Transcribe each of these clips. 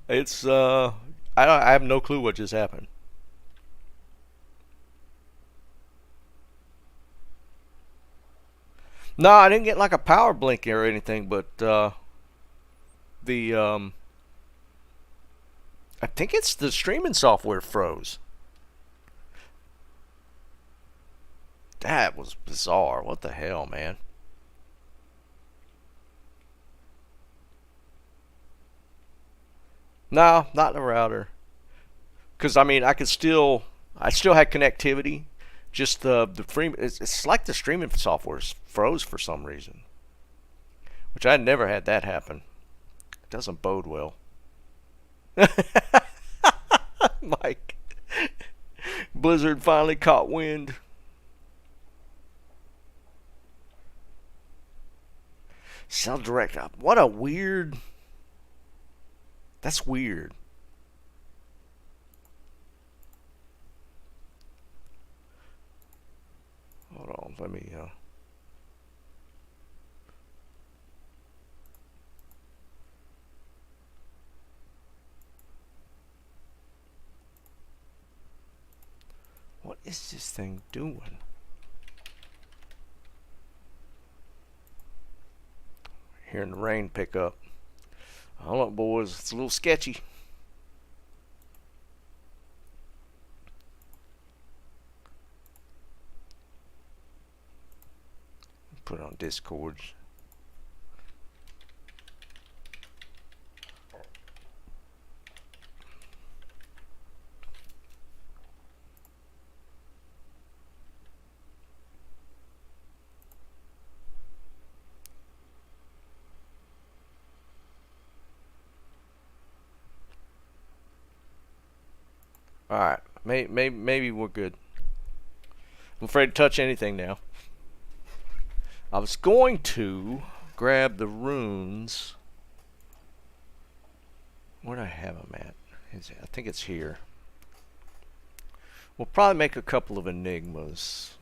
It's I have no clue what just happened. No, I didn't get like a power blink or anything, but the I think it's the streaming software froze. That was bizarre. What the hell, man? No, not the router. Because I mean, I still had connectivity. Just the free, it's like the streaming software froze for some reason, which I never had that happen. It doesn't bode well. Mike, Blizzard finally caught wind. Sell direct up. What a weird. That's weird. Hold on, let me. What is this thing doing? Hearing the rain pick up. Hold up, boys. It's a little sketchy. Put it on Discord. Alright, maybe we're good. I'm afraid to touch anything now. I was going to grab the runes. Where do I have them at? I think it's here. We'll probably make a couple of enigmas.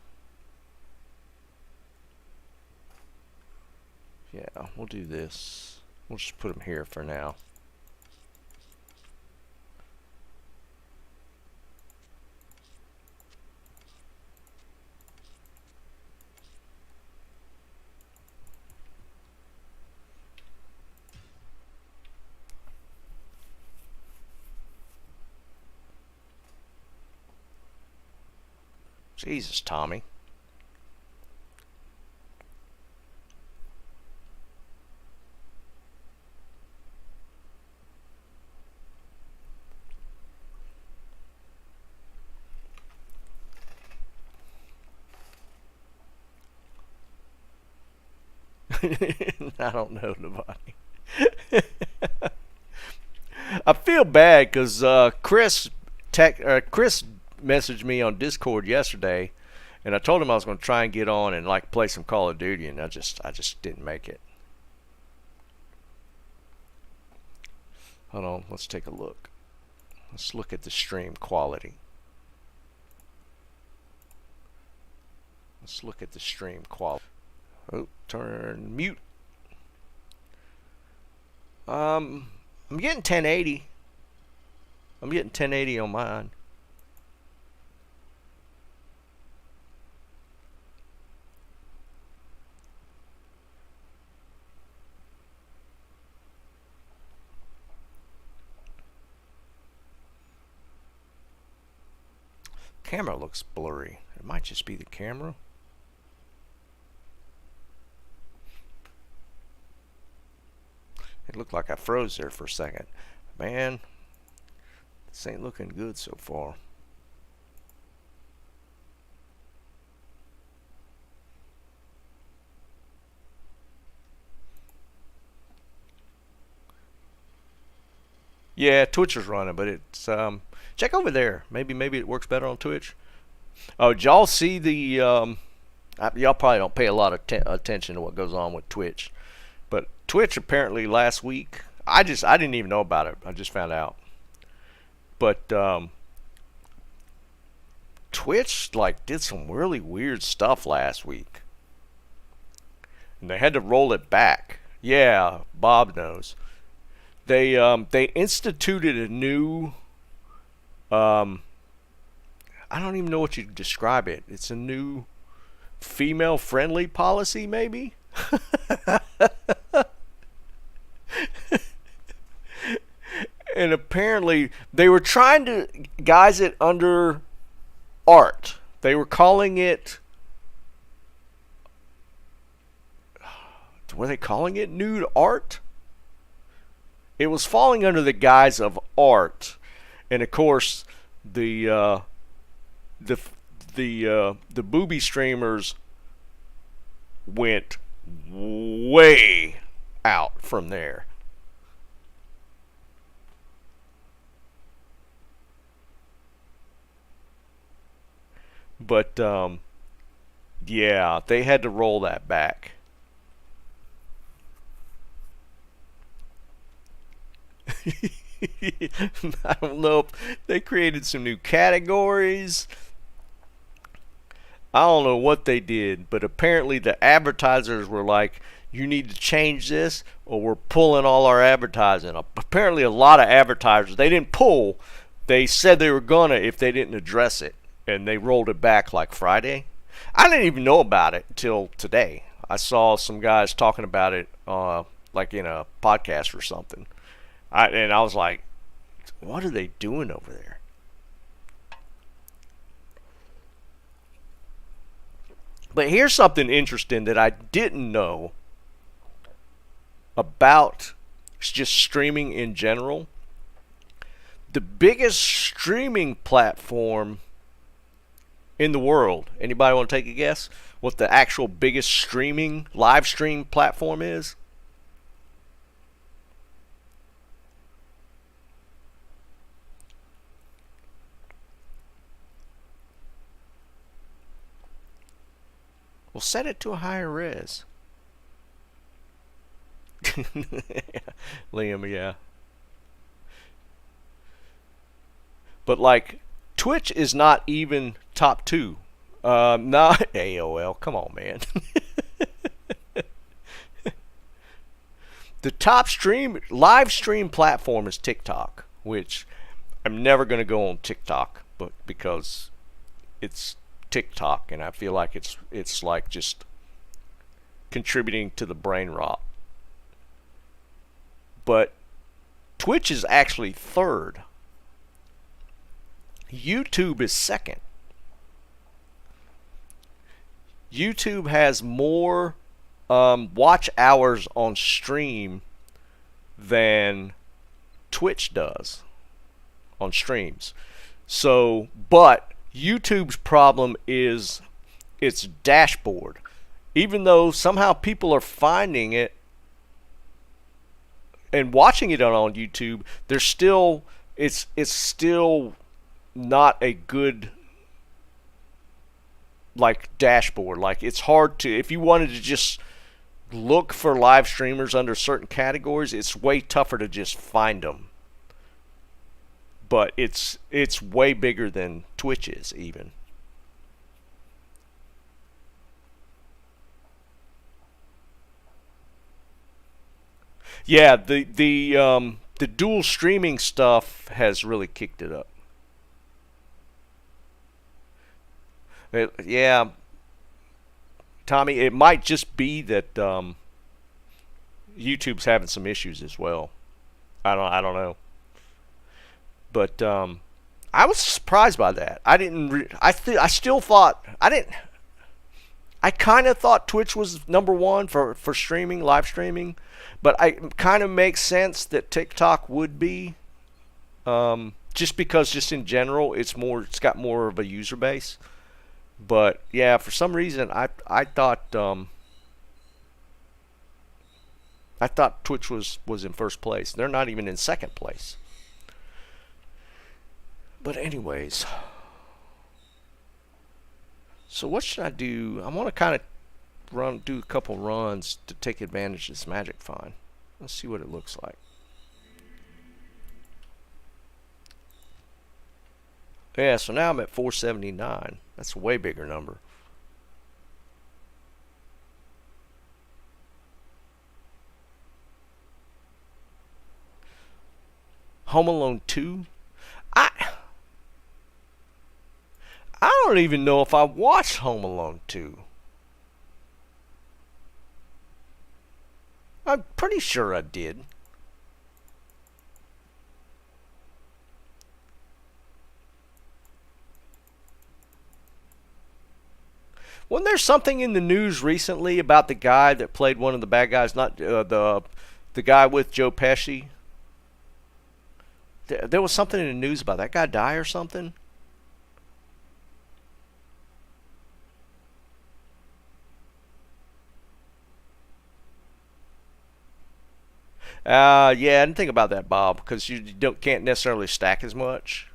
Yeah, we'll do this. We'll just put them here for now. Jesus, Tommy. I don't know nobody. I feel bad because Chris messaged me on Discord yesterday, and I told him I was going to try and get on and like play some Call of Duty, and I just didn't make it. Hold on, let's take a look. Let's look at the stream quality. Let's look at the stream quality. Oh, turn mute. I'm getting 1080. I'm getting 1080 on mine. Camera looks blurry. It might just be the camera. It looked like I froze there for a second. Man, this ain't looking good so far. Yeah, Twitch is running, but it's check over there. Maybe it works better on Twitch. Oh, did y'all see the y'all probably don't pay a lot of attention to what goes on with Twitch. But Twitch apparently last week, I didn't even know about it. I just found out. But Twitch like did some really weird stuff last week. And they had to roll it back. Yeah, Bob knows. They instituted a new um, I don't even know what you describe it. It's a new female friendly policy, maybe. And apparently they were trying to guise it under art. They were calling it, were they calling it nude art? It was falling under the guise of art, and of course the the the booby streamers went way out from there. But yeah, they had to roll that back. I don't know if they created some new categories. I don't know what they did, but apparently the advertisers were like, you need to change this or we're pulling all our advertising. Apparently a lot of advertisers, they didn't pull. They said they were gonna if they didn't address it, and they rolled it back like Friday. I didn't even know about it until today. I saw some guys talking about it like in a podcast or something. And I was like, what are they doing over there? But here's something interesting that I didn't know about just streaming in general. The biggest streaming platform in the world. Anybody want to take a guess what the actual biggest streaming live stream platform is? Well, set it to a higher res. Liam, yeah. But like Twitch is not even top two. Not AOL. Come on, man. The top live stream platform is TikTok, which I'm never going to go on TikTok, but because it's TikTok, and I feel like it's like just contributing to the brain rot. But Twitch is actually third. YouTube is second. YouTube has more watch hours on stream than Twitch does on streams. So, but YouTube's problem is its dashboard. Even though somehow people are finding it and watching it on YouTube, there's still it's still not a good like dashboard. Like it's hard to, if you wanted to just look for live streamers under certain categories, it's way tougher to just find them. But it's way bigger than Twitch is even. Yeah, the dual streaming stuff has really kicked it up. Yeah, Tommy, it might just be that YouTube's having some issues as well. I don't know, but I was surprised by that. I didn't. I still thought I didn't. I kind of thought Twitch was number one for streaming, live streaming, but I kind of makes sense that TikTok would be, just because just in general it's got more of a user base. But yeah, for some reason I thought Twitch was in first place. They're not even in second place. But anyways, so what should I do? I want to kind of do a couple runs to take advantage of this magic find. Let's see what it looks like. Yeah, so now I'm at 479. That's a way bigger number. Home Alone 2. I I don't even know if I watched Home Alone 2. I'm pretty sure I did. Wasn't there something in the news recently about the guy that played one of the bad guys, not the guy with Joe Pesci? There was something in the news about that guy die or something. Yeah, I didn't think about that, Bob, because you can't necessarily stack as much.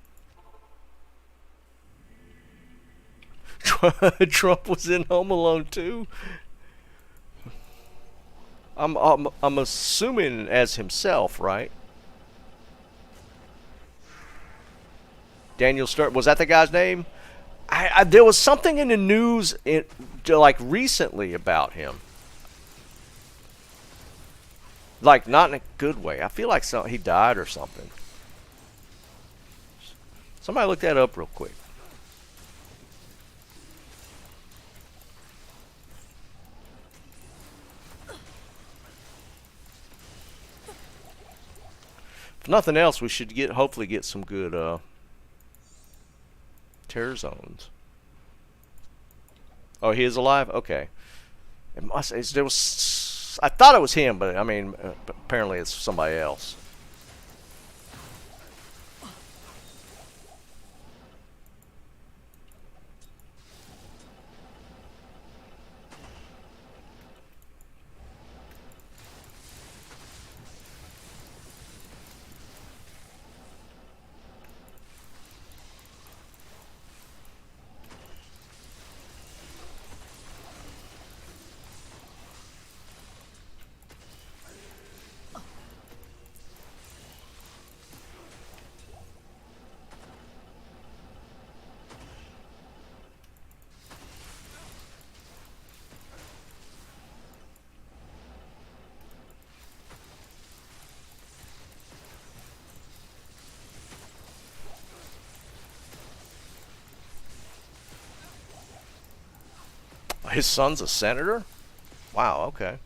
Trump was in Home Alone too. I'm assuming as himself, right? Daniel Stern, was that the guy's name? There was something in the news like recently about him. Like not in a good way. I feel like he died or something. Somebody look that up real quick. If nothing else, we should hopefully get some good terror zones. Oh, he is alive? Okay. There was. I thought it was him, but I mean, apparently it's somebody else. His son's a senator? Wow, okay.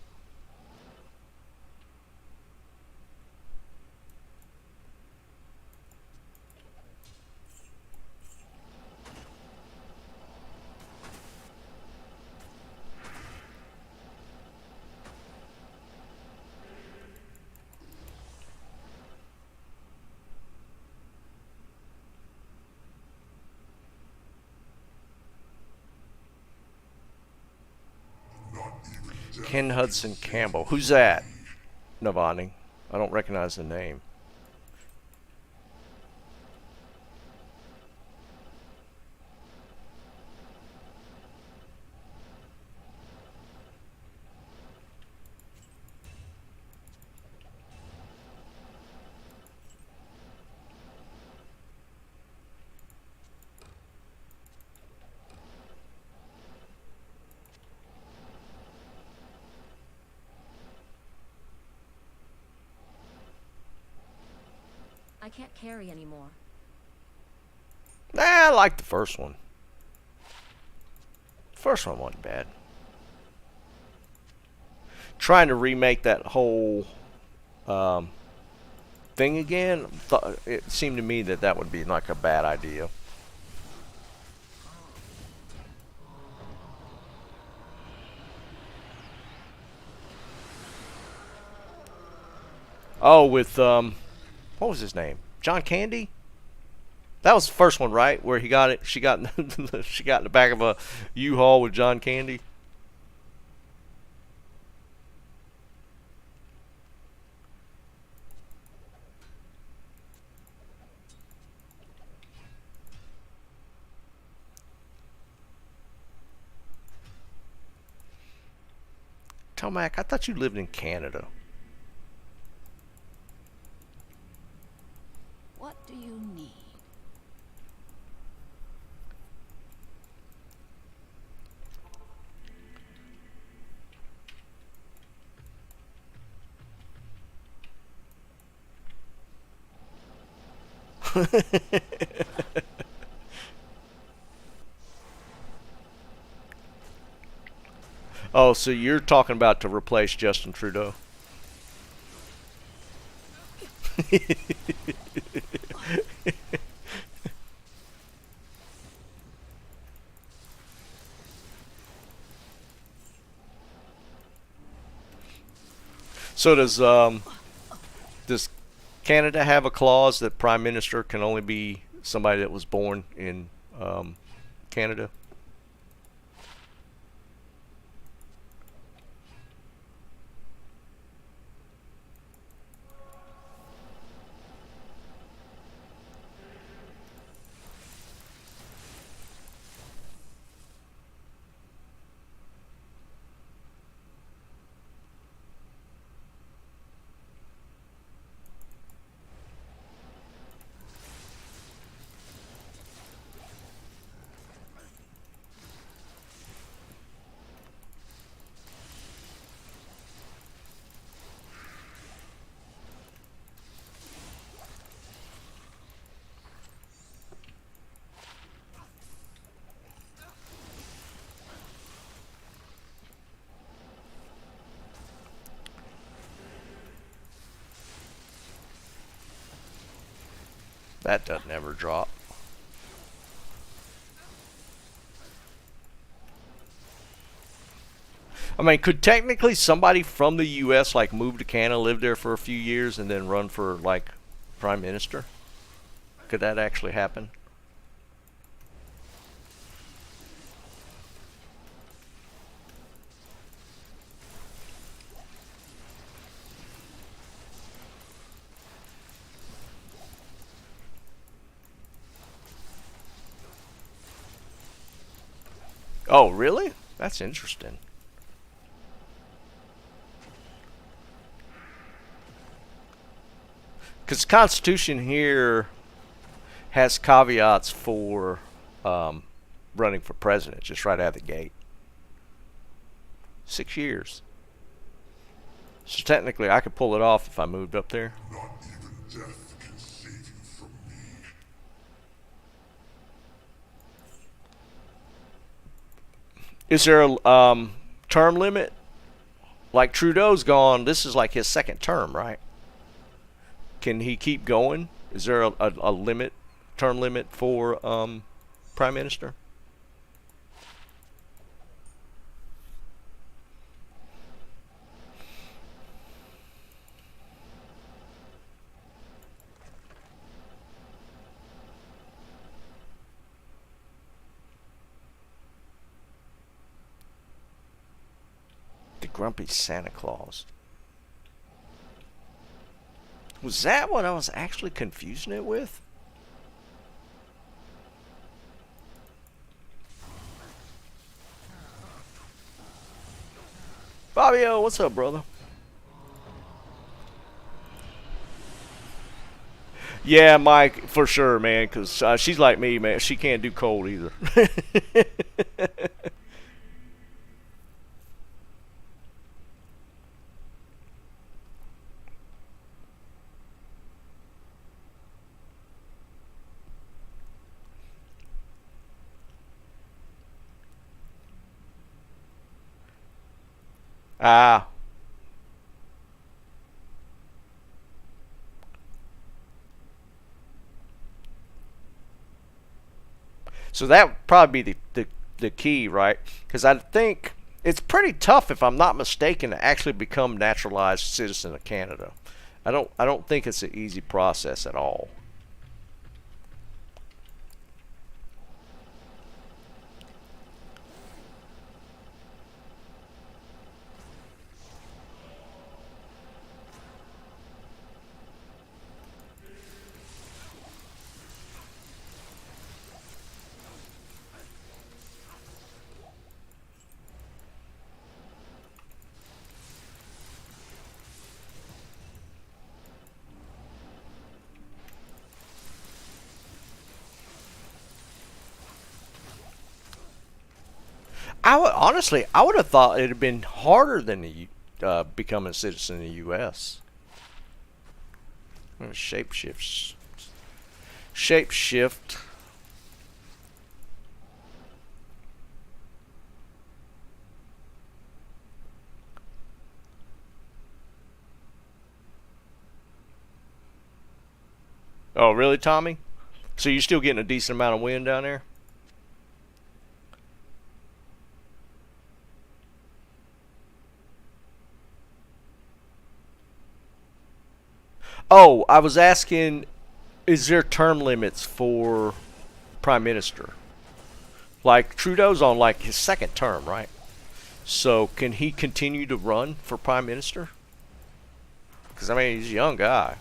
Ken Hudson Campbell. Who's that? Navani. I don't recognize the name. I can't carry anymore. I like the first one. First one wasn't bad. Trying to remake that whole thing again, it seemed to me that would be like a bad idea. Oh, with what was his name? John Candy? That was the first one, right? Where he got it. She got she got in the back of a U-Haul with John Candy. Tomac, I thought you lived in Canada. What do you need? Oh, so you're talking about to replace Justin Trudeau? So does Canada have a clause that Prime Minister can only be somebody that was born in Canada? That doesn't ever drop. I mean, could technically somebody from the U.S. like move to Canada, live there for a few years, and then run for like Prime Minister? Could that actually happen? Oh, really? That's interesting. Because the Constitution here has caveats for running for president, just right out of the gate. 6 years. So technically, I could pull it off if I moved up there. Not even death can save you from me. Is there a term limit? Like Trudeau's gone. This is like his second term, right? Can he keep going? Is there a limit, term limit for Prime Minister? The Grumpy Santa Claus. Was that what I was actually confusing it with? Fabio, what's up, brother? Yeah, Mike, for sure, man, because she's like me, man. She can't do cold either. Ah. So that would probably be the key, right? Because I think it's pretty tough, if I'm not mistaken, to actually become naturalized citizen of Canada. I don't think it's an easy process at all. I would have thought it'd have been harder than becoming a citizen in the U.S. Shapeshifts. Shape shift. Oh, really, Tommy? So you're still getting a decent amount of wind down there? Oh, I was asking, is there term limits for Prime Minister? Like, Trudeau's on, like, his second term, right? So, can he continue to run for Prime Minister? Because, I mean, he's a young guy.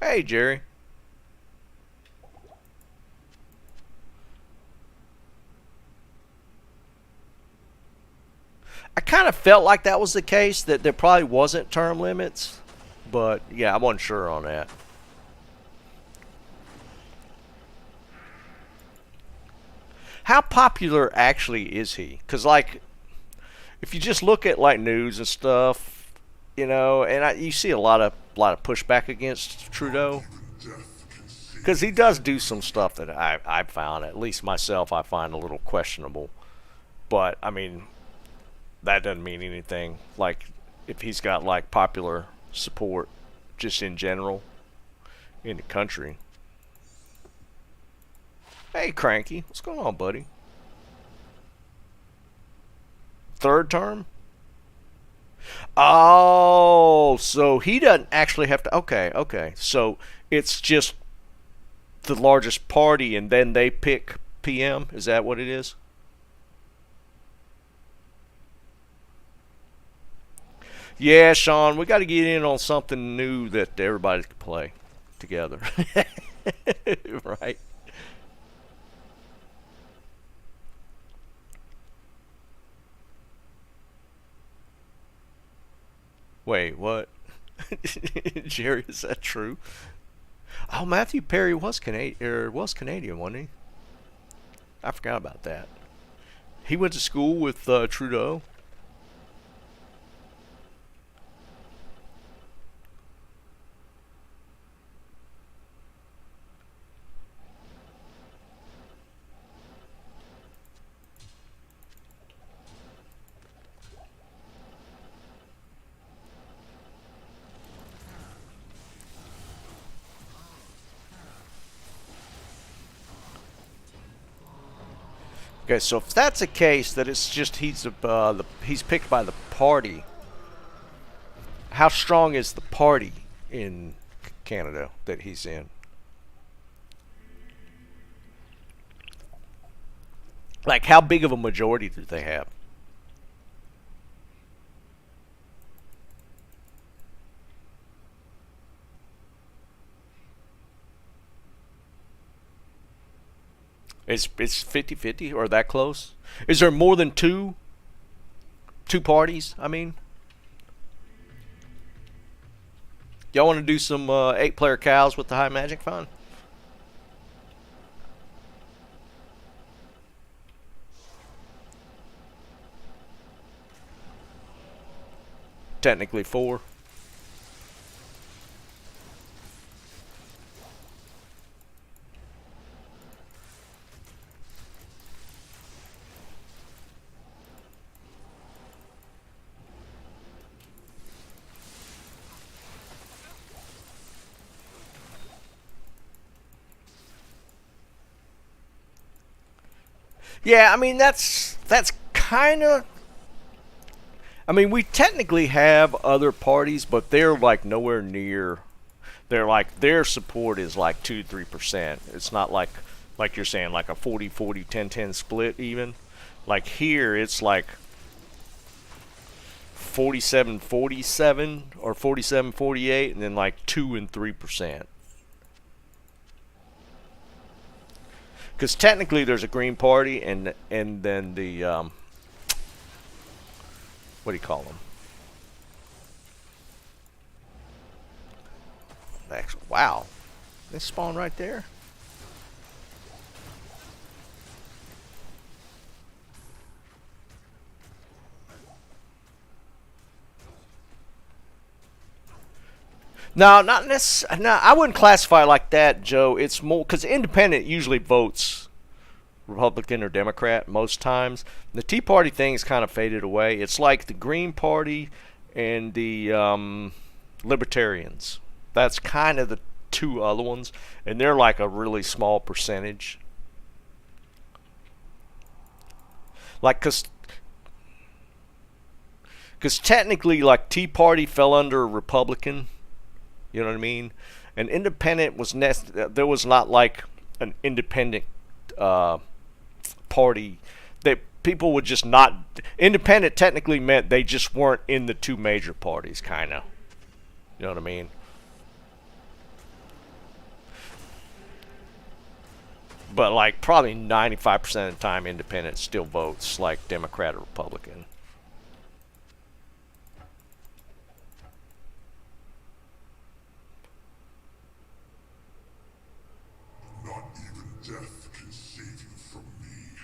Hey, Jerry. I kind of felt like that was the case, that there probably wasn't term limits. But, yeah, I wasn't sure on that. How popular actually is he? Because, like, if you just look at, like, news and stuff, you know, and you see a lot of pushback against Trudeau. Because he does do some stuff that I found, at least myself, I find a little questionable. But, I mean, that doesn't mean anything. Like, if he's got, like, popular support just in general in the country. Hey, Cranky. What's going on, buddy? Third term? Oh, so he doesn't actually have to... Okay, okay. So it's just the largest party and then they pick PM? Is that what it is? Yeah, Sean, we got to get in on something new that everybody can play together. Right? Wait, what? Jerry, is that true? Oh, Matthew Perry was Canadian, wasn't he? I forgot about that. He went to school with Trudeau. Okay, so if that's the case, that it's just he's picked by the party. How strong is the party in Canada that he's in? Like, how big of a majority do they have? It's 50-50 or that close? Is there more than two parties? I mean, y'all want to do some 8-player cows with the high magic fund? Technically 4. Yeah, I mean, that's kind of... I mean, we technically have other parties, but they're, like, nowhere near... They're, like, their support is, like, 2-3%. It's not like you're saying, like a 40-40, 10-10 split, even. Like, here, it's, like, 47-47 or 47-48, and then like 2 and 3%. Because technically there's a Green Party and then the what do you call them? Actually, wow, they spawn right there. No, not necessarily. No, I wouldn't classify it like that, Joe. It's more because independent usually votes Republican or Democrat most times. The Tea Party thing is kind of faded away. It's like the Green Party and the Libertarians. That's kind of the two other ones, and they're like a really small percentage. Like, cause technically, like Tea Party fell under Republican. You know what I mean? And independent was there was not like an independent party that people would just not. Independent technically meant they just weren't in the two major parties, kind of. You know what I mean? But like probably 95% of the time, independent still votes like Democrat or Republican. Not even death can save you from me.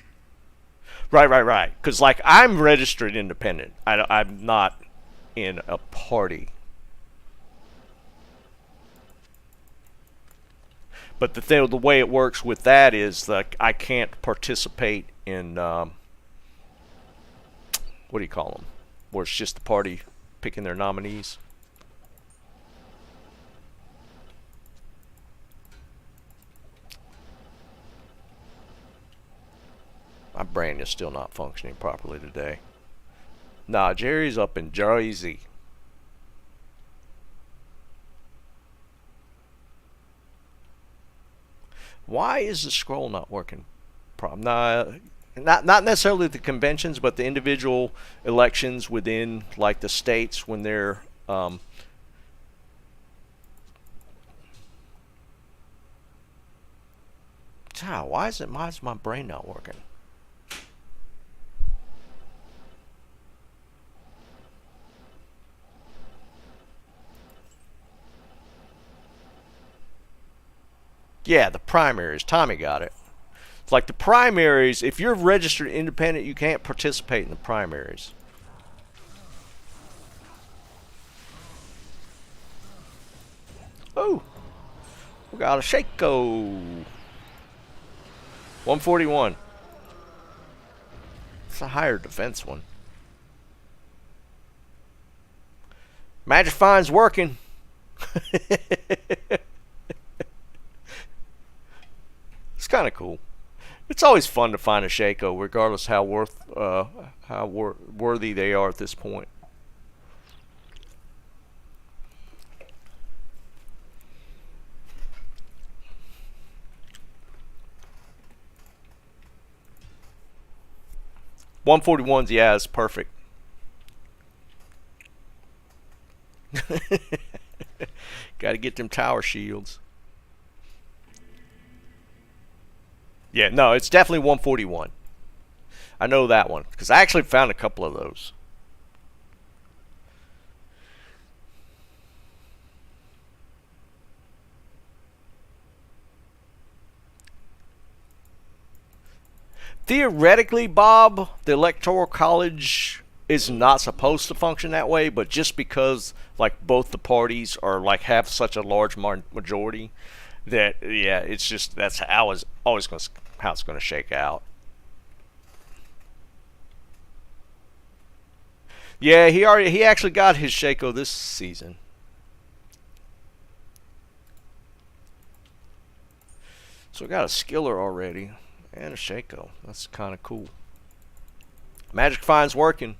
Right. Because like I'm registered independent. I'm not in a party. But the way it works with that is like I can't participate in what do you call them? Where it's just the party picking their nominees. My brain is still not functioning properly today. Nah, Jerry's up in Jersey. Why is the scroll not working? Nah, not necessarily the conventions, but the individual elections within like the states when they're why is my brain not working? Yeah, the primaries. Tommy got it. It's like the primaries, if you're registered independent, you can't participate in the primaries. Oh, we got a Shaco. 141. It's a higher defense one. Magic Find's working. It's kind of cool. It's always fun to find a Shaco, regardless how worthy they are at this point. $141's, yeah, it's perfect. Got to get them tower shields. Yeah, no, it's definitely 141. I know that one because I actually found a couple of those. Theoretically, Bob, the Electoral College is not supposed to function that way, but just because like both the parties are like have such a large majority, that yeah, it's just that's how it's always going to how it's going to shake out. Yeah, he actually got his Shaco this season. So we got a Skiller already and a Shaco. That's kind of cool. Magic Find's working.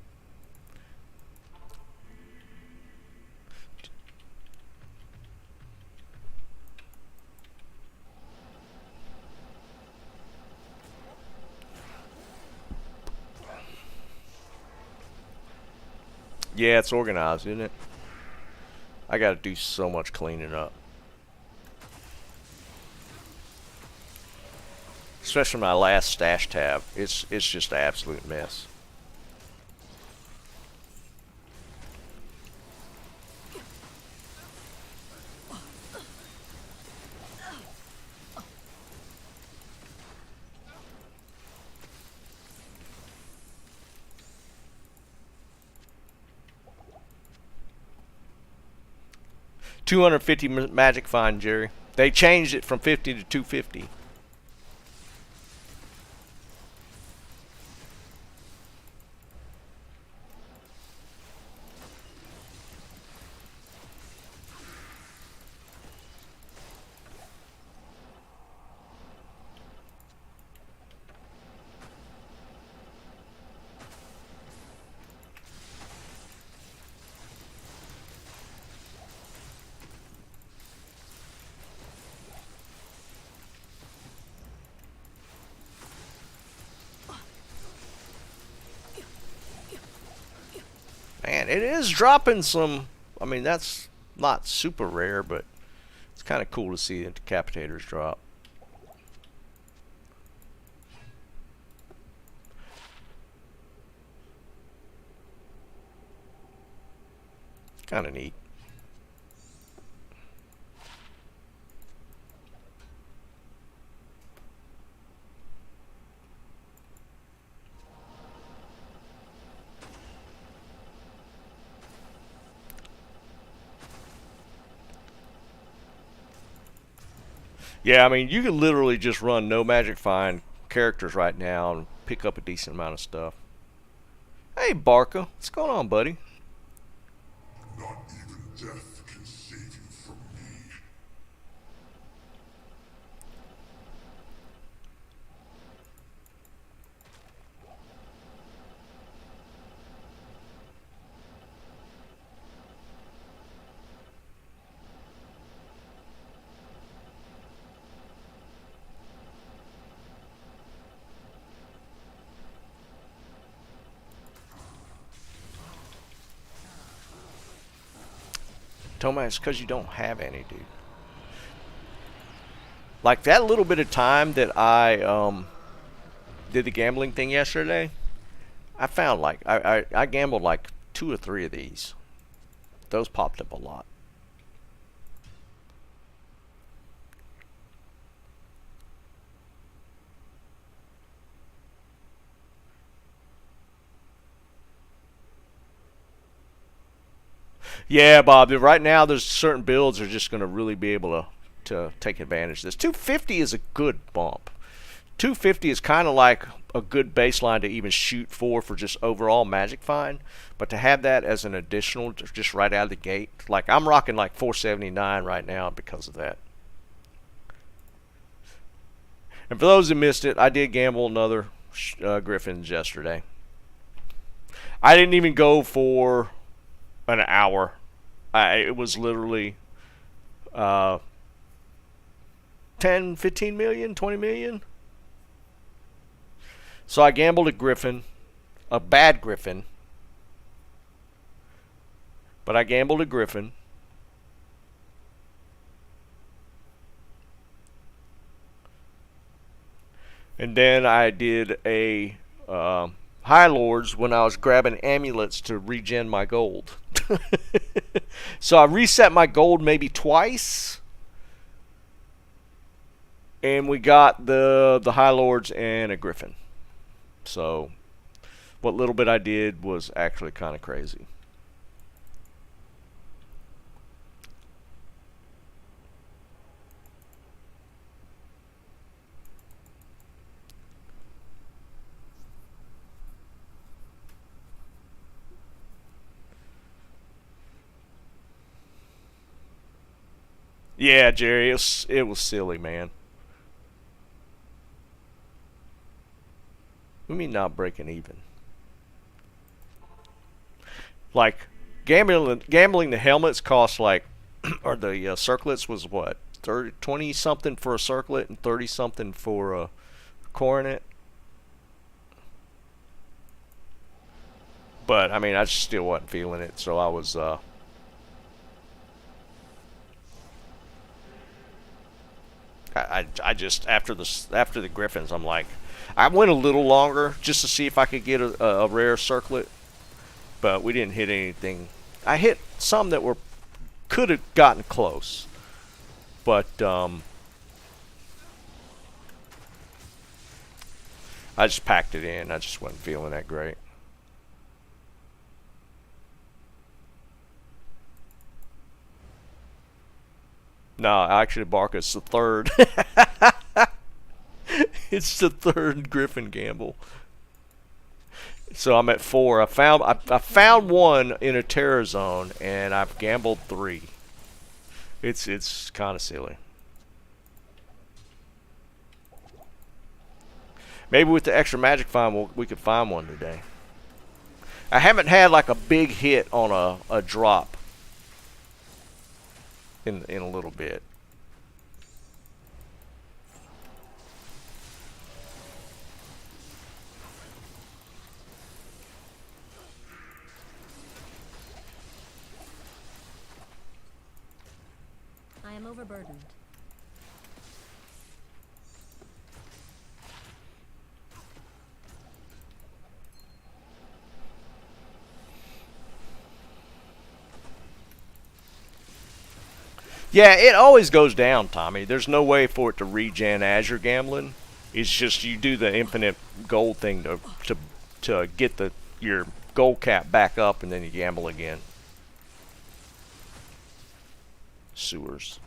Yeah, it's organized, isn't it? I gotta do so much cleaning up. Especially my last stash tab. It's just an absolute mess. $250 magic fine, Jerry. They changed it from 50 to 250. Man, it is dropping some. I mean, that's not super rare, but it's kind of cool to see the decapitators drop. Kind of neat. Yeah, I mean, you can literally just run no magic find characters right now and pick up a decent amount of stuff. Hey, Barca, what's going on, buddy? Not even death can save you from me. Tomas, it's because you don't have any, dude. Like that little bit of time that I did the gambling thing yesterday, I found like I gambled like 2 or 3 of these. Those popped up a lot. Yeah, Bob. Right now, there's certain builds are just going to really be able to take advantage of this. 250 is a good bump. 250 is kind of like a good baseline to even shoot for just overall magic find. But to have that as an additional, just right out of the gate, like I'm rocking like 479 right now because of that. And for those who missed it, I did gamble another Griffins yesterday. I didn't even go for an hour. It was literally 10, 15 million, 20 million. So I gambled a Griffin, a bad Griffin, but I gambled a Griffin. And then I did a High Lords when I was grabbing amulets to regen my gold. So I reset my gold maybe twice. And we got the High Lords and a Griffin. So what little bit I did was actually kind of crazy. Yeah, Jerry, it was silly, man. What do you mean not breaking even? Like, gambling the helmets cost like, or the circlets was what? 20 something for a circlet and 30 something for a coronet. But I mean, I just still wasn't feeling it, so I was. I just after the Griffins, I'm like, I went a little longer just to see if I could get a rare circlet, but we didn't hit anything. I hit some that were could have gotten close, but I just packed it in. I just wasn't feeling that great. No, actually, Barca's the third. It's the third Griffin Gamble. So I'm at 4. I found one in a terror zone, and I've gambled 3. It's kind of silly. Maybe with the extra magic find, we could find one today. I haven't had like a big hit on a drop in a little bit. I am overburdened. Yeah, it always goes down, Tommy. There's no way for it to regen as you're gambling. It's just you do the infinite gold thing to get your gold cap back up, and then you gamble again. Sewers.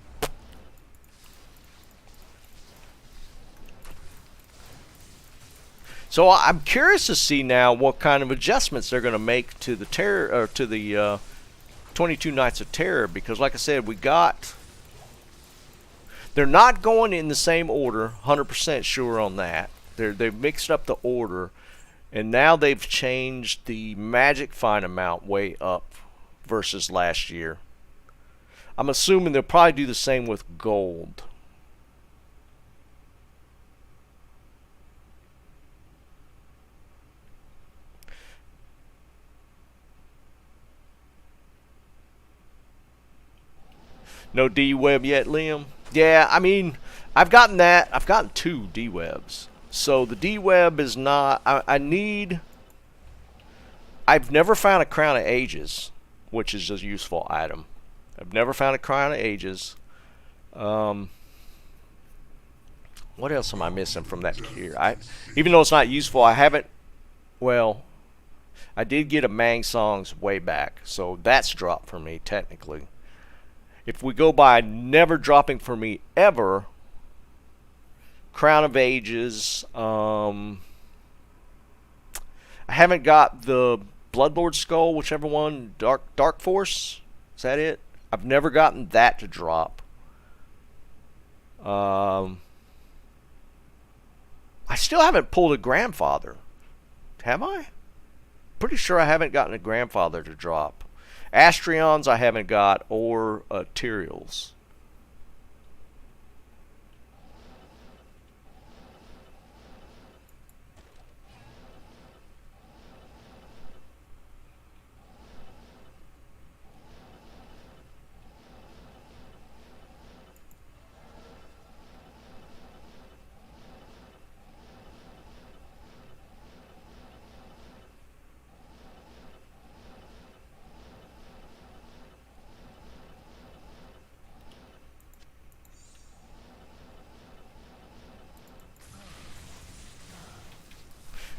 So I'm curious to see now what kind of adjustments they're going to make to the terror or to the 22 Nights of Terror, because like I said, they're not going in the same order, 100% sure on that. They've mixed up the order, and now they've changed the magic fine amount way up versus last year. I'm assuming they'll probably do the same with gold. No D-Web yet, Liam? Yeah, I mean, I've gotten that. I've gotten 2 D-Webs. So the D-Web is not... I've never found a Crown of Ages, which is a useful item. I've never found a Crown of Ages. What else am I missing from that here? Even though it's not useful, I haven't... Well, I did get a Mang Songs way back, so that's dropped for me, technically. If we go by never dropping for me ever, Crown of Ages, I haven't got the Bloodlord Skull, whichever one, Dark Force, is that it? I've never gotten that to drop. I still haven't pulled a Grandfather. Have I? Pretty sure I haven't gotten a Grandfather to drop. Astrions I haven't got, or Tyraels.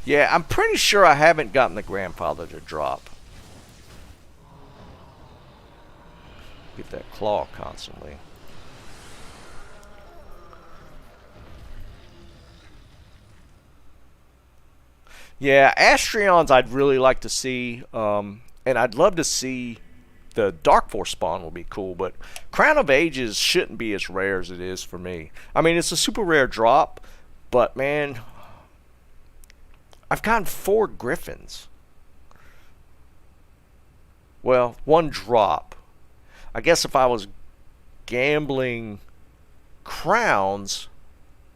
Yeah, I'm pretty sure I haven't gotten the Grandfather to drop. Get that claw constantly. Yeah, Astrions I'd really like to see, and I'd love to see the Dark Force spawn will be cool, but Crown of Ages shouldn't be as rare as it is for me. I mean, it's a super rare drop, but man... I've gotten 4 Griffins. Well, 1 drop. I guess if I was gambling crowns,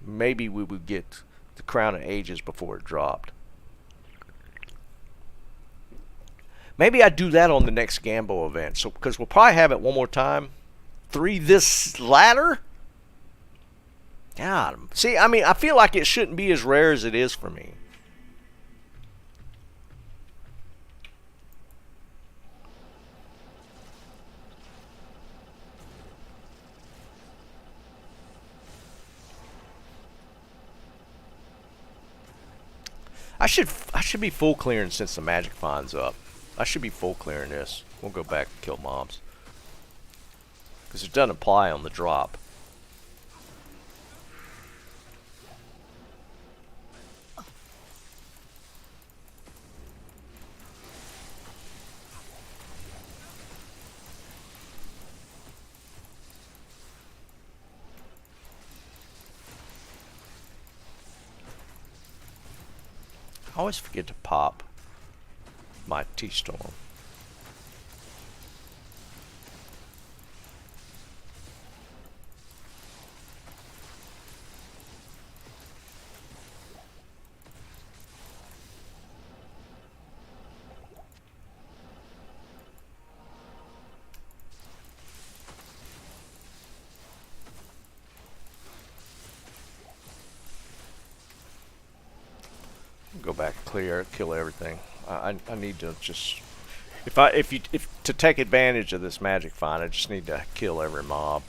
maybe we would get the Crown of Ages before it dropped. Maybe I do that on the next Gambo event. So because we'll probably have it one more time. 3 this ladder. God, see, I mean, I feel like it shouldn't be as rare as it is for me. I should be full clearing since the magic find's up. I should be full clearing this. We'll go back and kill mobs. Because it doesn't apply on the drop. I always forget to pop my T-Storm. Go back, clear, kill everything. I need to just if to take advantage of this magic find, I just need to kill every mob.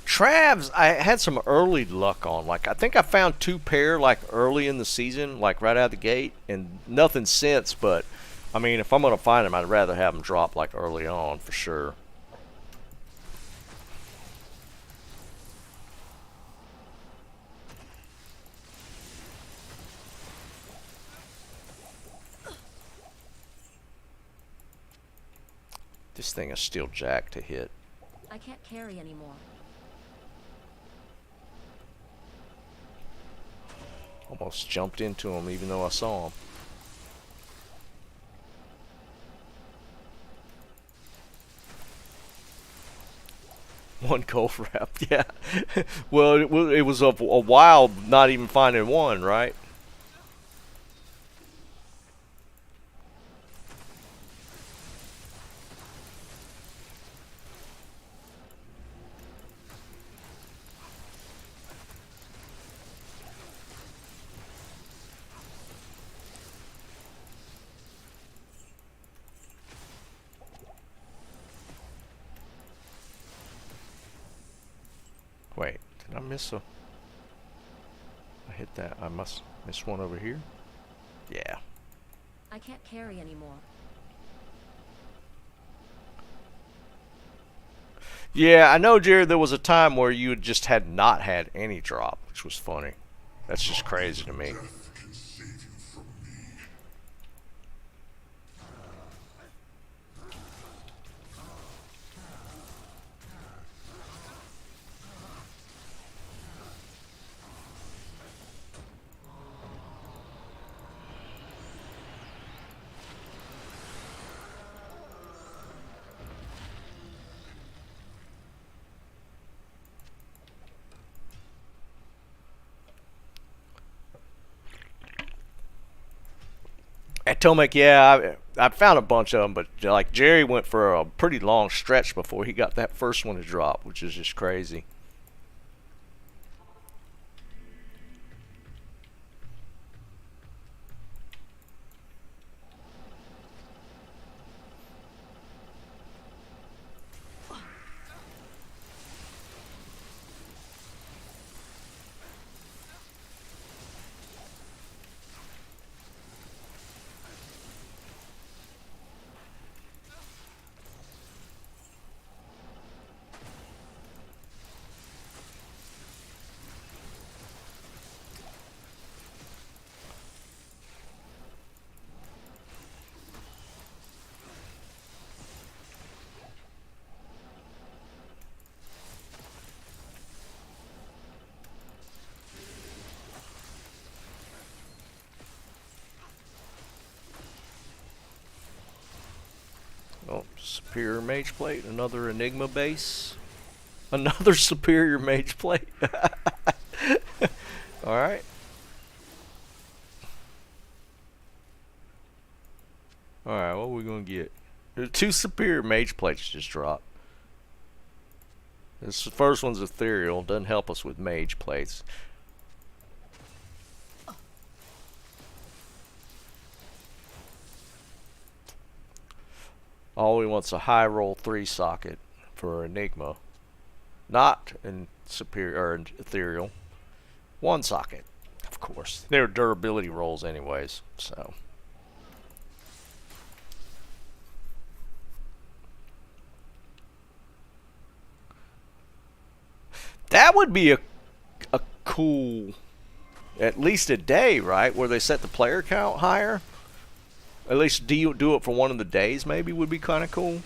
Travs, I had some early luck on. Like, I think I found 2 pair, like, early in the season, like, right out of the gate, and nothing since, but, I mean, if I'm going to find them, I'd rather have them drop, like, early on, for sure. This thing is still jacked to hit. I can't carry anymore. Almost jumped into him even though I saw him. One cold wrap, yeah. Well, it was a while not even finding one, right? Wait, did I miss a... I hit that. I must miss one over here. Yeah. I can't carry anymore. Yeah, I know, Jared, there was a time where you just had not had any drop, which was funny. That's just crazy to me. Death can save you from me. At Tomac, yeah, I found a bunch of them, but like Jerry went for a pretty long stretch before he got that first one to drop, which is just crazy. Superior Mage Plate, another Enigma base, another Superior Mage Plate. Alright. Alright, what are we going to get? There's 2 Superior Mage Plates just dropped. This first one's ethereal, doesn't help us with Mage Plates. All we want's a high roll 3 socket for Enigma. Not in superior or in ethereal. 1 socket, of course. They're durability rolls anyways, so. That would be a cool, at least a day, right? Where they set the player count higher. At least do it for one of the days, maybe, would be kind of cool.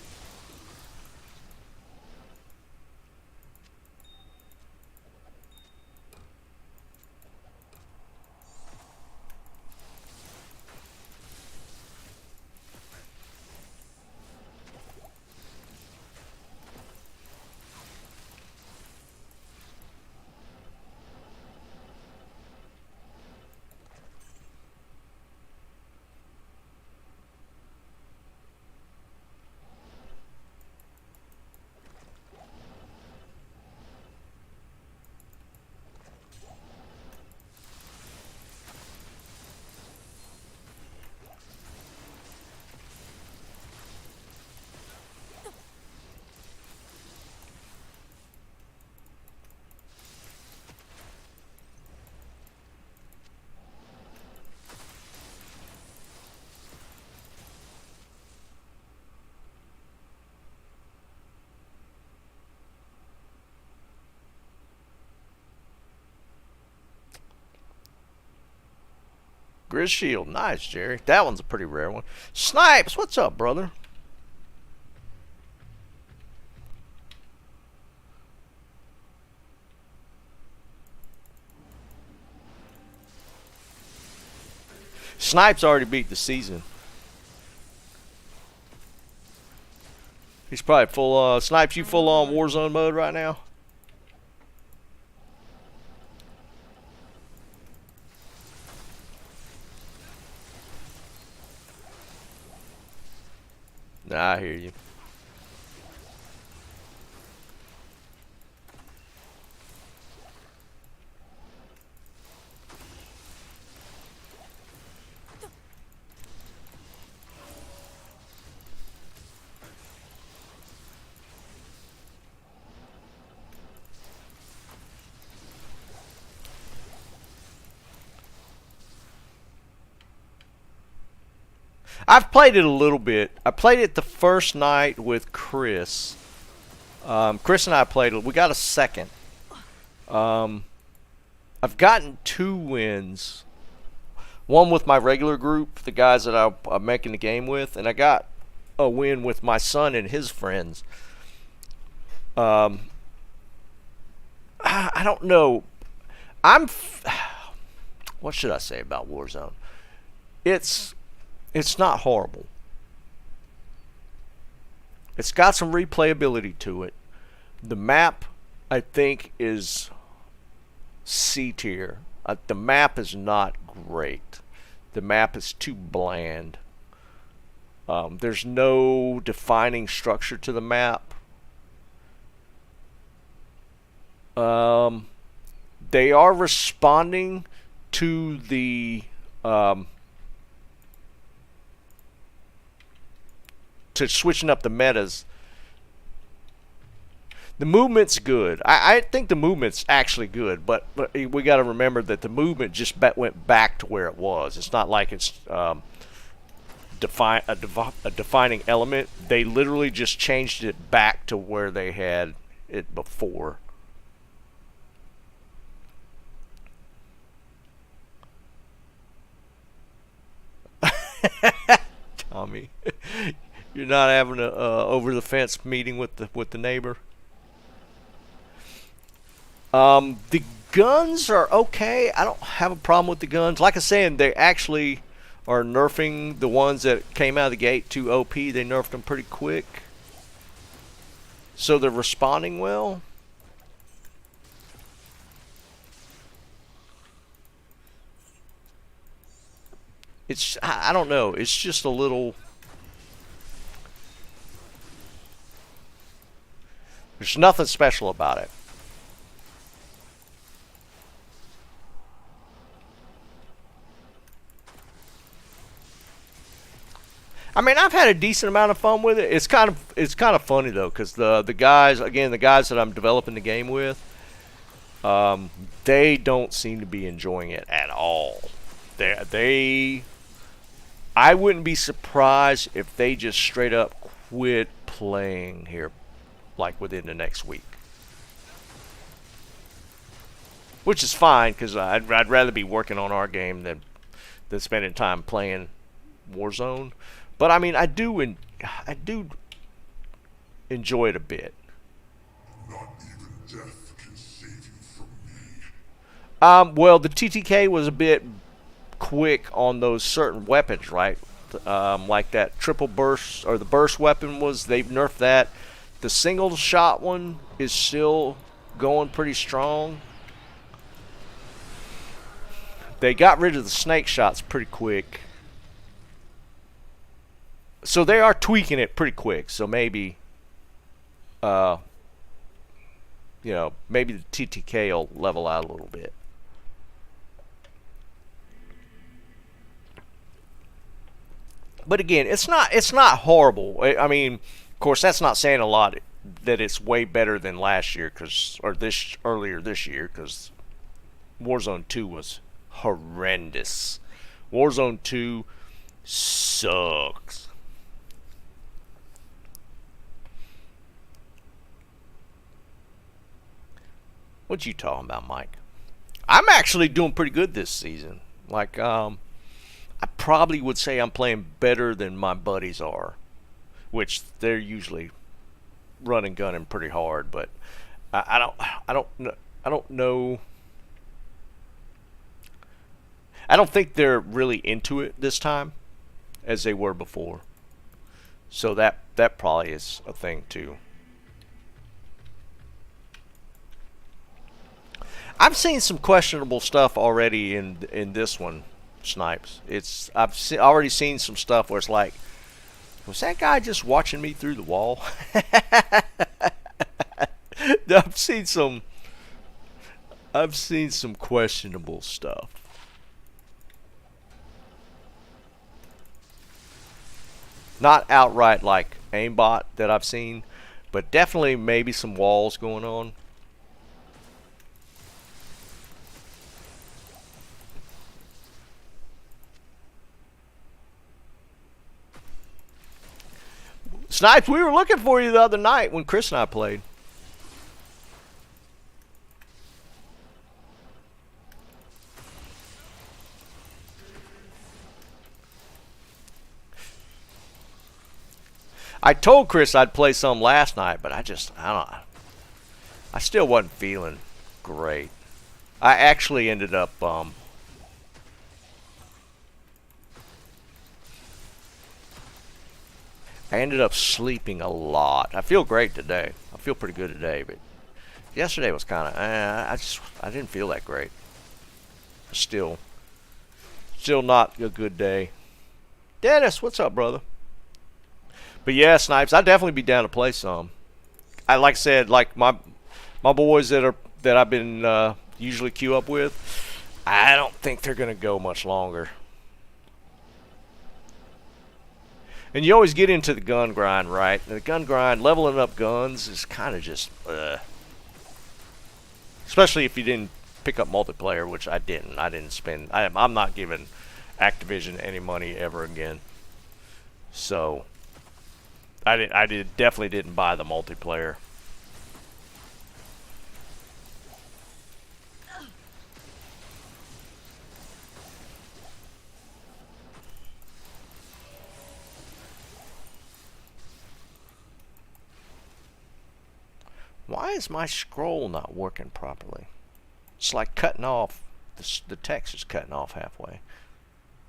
Grizz Shield, nice, Jerry. That one's a pretty rare one. Snipes, what's up, brother? Snipes already beat the season. He's probably full. Snipes, you full on Warzone mode right now? Nah, I hear you. I've played it a little bit. I played it the first night with Chris. Chris and I played it. We got a second. I've gotten 2 wins. One with my regular group, the guys that I'm making the game with, and I got a win with my son and his friends. I don't know. What should I say about Warzone? It's not horrible. It's got some replayability to it. The map, I think, is C tier. The map is not great. The map is too bland. There's no defining structure to the map. They are responding to the to switching up the metas. The movement's good. I think the movement's actually good, but we got to remember that the movement just went back to where it was. It's not like it's a defining element. They literally just changed it back to where they had it before. Tommy, you're not having a over the fence meeting with the neighbor. The guns are okay. I don't have a problem with the guns. Like I said, they actually are nerfing the ones that came out of the gate to OP. They nerfed them pretty quick. So they're responding well. It's, I don't know. It's just a little. There's nothing special about it. I mean, I've had a decent amount of fun with it. It's kind of funny though, because the guys, again, the guys that I'm developing the game with, they don't seem to be enjoying it at all. I wouldn't be surprised if they just straight up quit playing here, like within the next week. Which is fine, because I'd rather be working on our game than spending time playing Warzone. But I mean, I do enjoy it a bit. Not even death can save you from me. Well, the TTK was a bit quick on those certain weapons, right? Like that triple burst, or the burst weapon was, they've nerfed that. The single shot one is still going pretty strong. They got rid of the snake shots pretty quick. So they are tweaking it pretty quick. So maybe, maybe the TTK will level out a little bit. But again, it's not horrible. I mean, of course, that's not saying a lot that it's way better than last year, earlier this year, because Warzone 2 was horrendous. Warzone 2 sucks. What you talking about, Mike? I'm actually doing pretty good this season. Like, I probably would say I'm playing better than my buddies are, which they're usually running gunning pretty hard. But I don't know. I don't think they're really into it this time as they were before. So that probably is a thing too. I've seen some questionable stuff already in this one, Snipes. I've already seen some stuff where it's like, was that guy just watching me through the wall? I've seen some questionable stuff. Not outright like aimbot that I've seen, but definitely maybe some walls going on. Snipes, we were looking for you the other night when Chris and I played. I told Chris I'd play some last night, but I still wasn't feeling great. I actually ended up sleeping a lot. I feel great today. I feel pretty good today, but yesterday was kind of, I didn't feel that great. Still not a good day. Dennis, what's up, brother? But yeah, Snipes, I'd definitely be down to play some. Like I said, like my boys that I've been usually queue up with, I don't think they're gonna go much longer. And you always get into the gun grind, right? And the gun grind, leveling up guns is kind of just, especially if you didn't pick up multiplayer, which I didn't. I didn't spend. I'm not giving Activision any money ever again. So I definitely didn't buy the multiplayer. Why is my scroll not working properly? It's like cutting off. The text is cutting off halfway.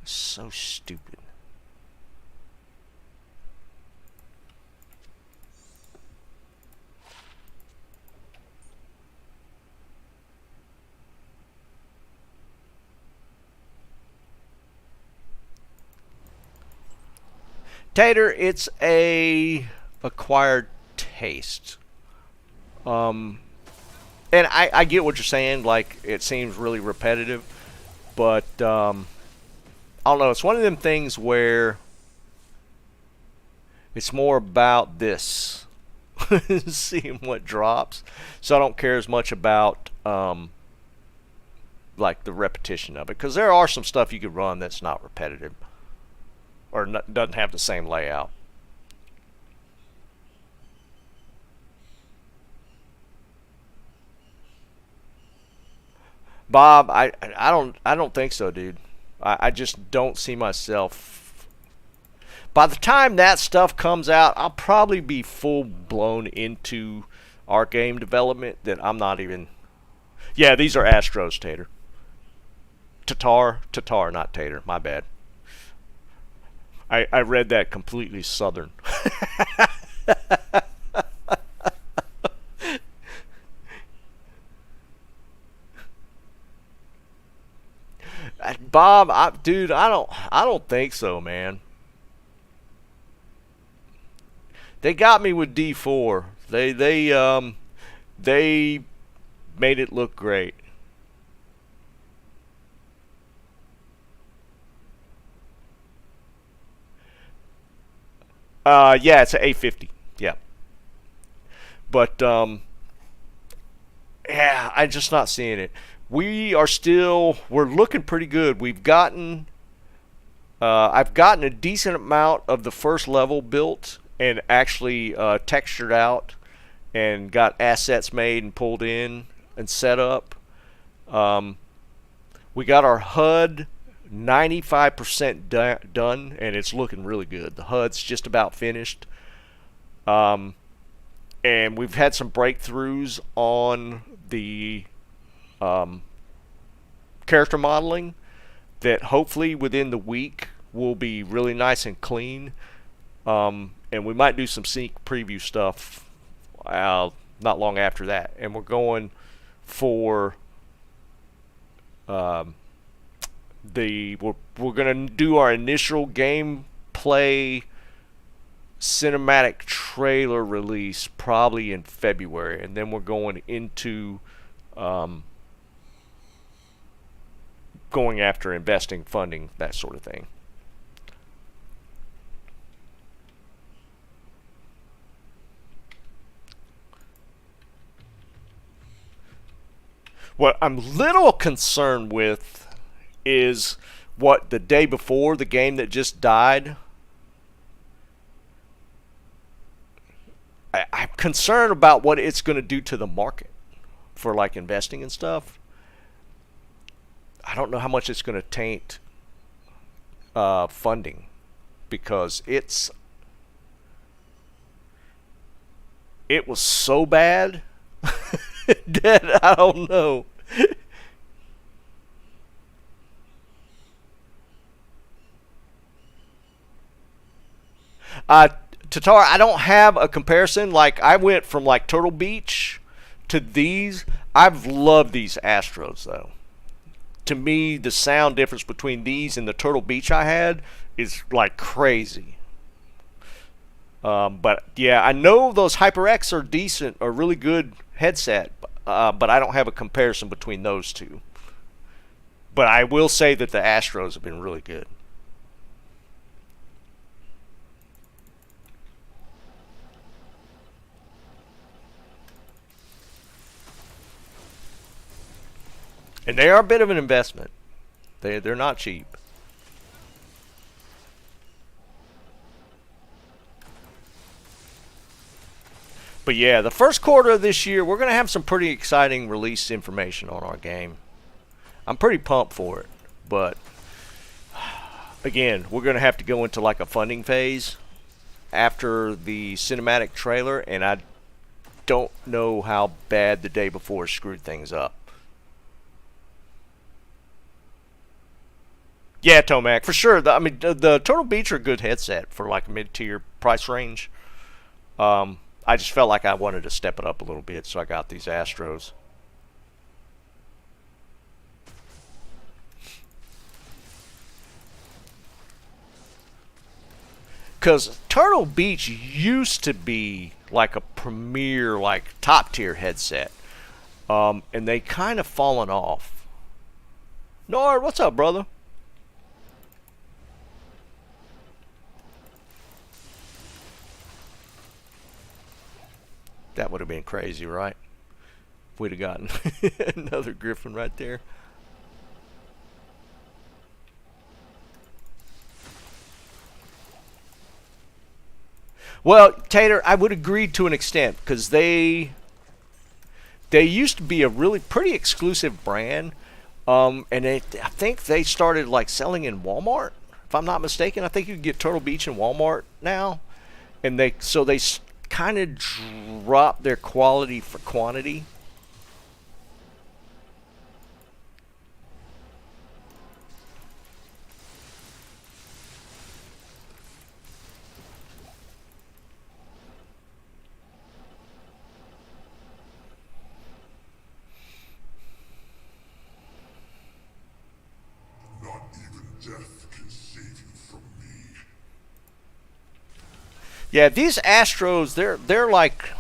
It's so stupid. Tater, it's a acquired taste. And I get what you're saying. Like, it seems really repetitive, but I don't know. It's one of them things where it's more about this, seeing what drops. So I don't care as much about like the repetition of it, because there are some stuff you could run that's not repetitive or doesn't have the same layout. Bob, I don't think so, dude. I just don't see myself. By the time that stuff comes out, I'll probably be full blown into our game development that I'm not even. Yeah, these are Astros, Tater. Tatar, not Tater. My bad. I read that completely southern. Bob, dude, I don't think so, man. They got me with D4. They made it look great. Yeah, it's an A50. Yeah, but yeah, I'm just not seeing it. We're looking pretty good. I've gotten a decent amount of the first level built and actually textured out and got assets made and pulled in and set up. We got our HUD 95% done, and it's looking really good. The HUD's just about finished. And we've had some breakthroughs on the character modeling that hopefully within the week will be really nice and clean. And we might do some sneak preview stuff not long after that. And we're going for we're going to do our initial gameplay cinematic trailer release probably in February, and then we're going into going after investing, funding, that sort of thing. What I'm little concerned with is what the day before, the game that just died. I'm concerned about what it's going to do to the market for like investing and stuff. I don't know how much it's going to taint funding, because it was so bad that I don't know. Tatar, I don't have a comparison. Like, I went from like Turtle Beach to these. I've loved these Astros though. To me, the sound difference between these and the Turtle Beach I had is like crazy. But yeah, I know those HyperX are decent, are really good headset, but I don't have a comparison between those two. But I will say that the Astros have been really good. And they are a bit of an investment. They're not cheap. But yeah, the first quarter of this year, we're going to have some pretty exciting release information on our game. I'm pretty pumped for it. But again, we're going to have to go into like a funding phase after the cinematic trailer, and I don't know how bad the day before screwed things up. Yeah, Tomac, for sure. I mean, the Turtle Beach are a good headset for like a mid-tier price range. I just felt like I wanted to step it up a little bit, so I got these Astros. because Turtle Beach used to be like a premier, like top tier headset, and they kind of fallen off. Nord, what's up, brother? That would have been crazy, right? If we'd have gotten another Griffin right there. Well, Tater, I would agree to an extent because they used to be a really pretty exclusive brand, and I think they started like selling in Walmart, if I'm not mistaken. I think you can get Turtle Beach in Walmart now, and they kind of dropped their quality for quantity. Not even death can save you from me. Yeah, these Astros, they're like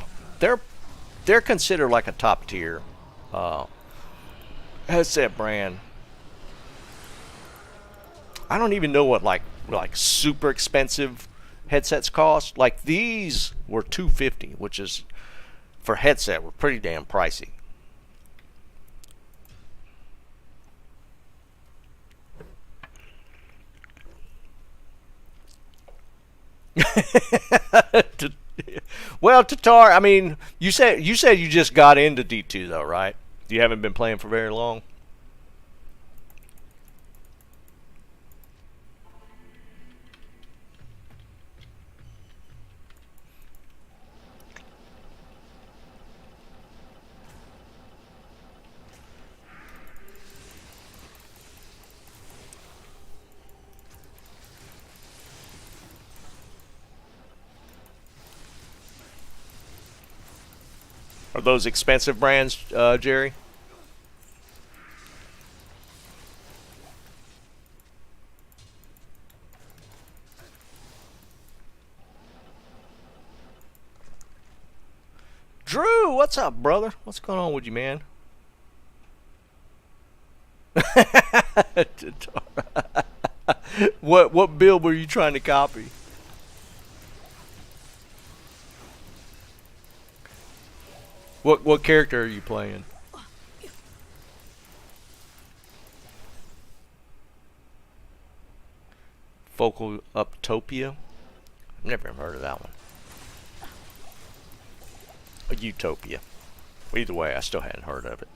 they're considered like a top tier headset brand. I don't even know what like super expensive headsets cost. Like these were $250, which is for headset were pretty damn pricey. Well, Tatar, I mean, you said you just got into D2 though, right? You haven't been playing for very long. Are those expensive brands, Jerry? Drew, what's up, brother? What's going on with you, man? What build were you trying to copy? What character are you playing? Focal Uptopia? I've never even heard of that one. A Utopia. Either way, I still hadn't heard of it.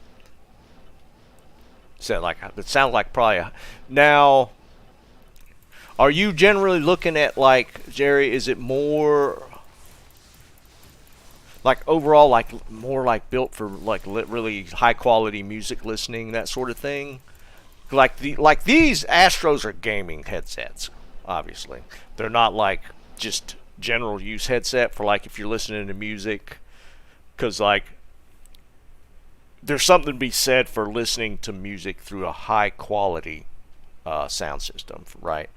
It sounds like probably now. Are you generally looking at like Jerry? Is it more like overall like more like built for like really high quality music listening, that sort of thing? Like these Astros are gaming headsets. Obviously, they're not like just general use headset for like if you're listening to music, because like there's something to be said for listening to music through a high quality sound system, right?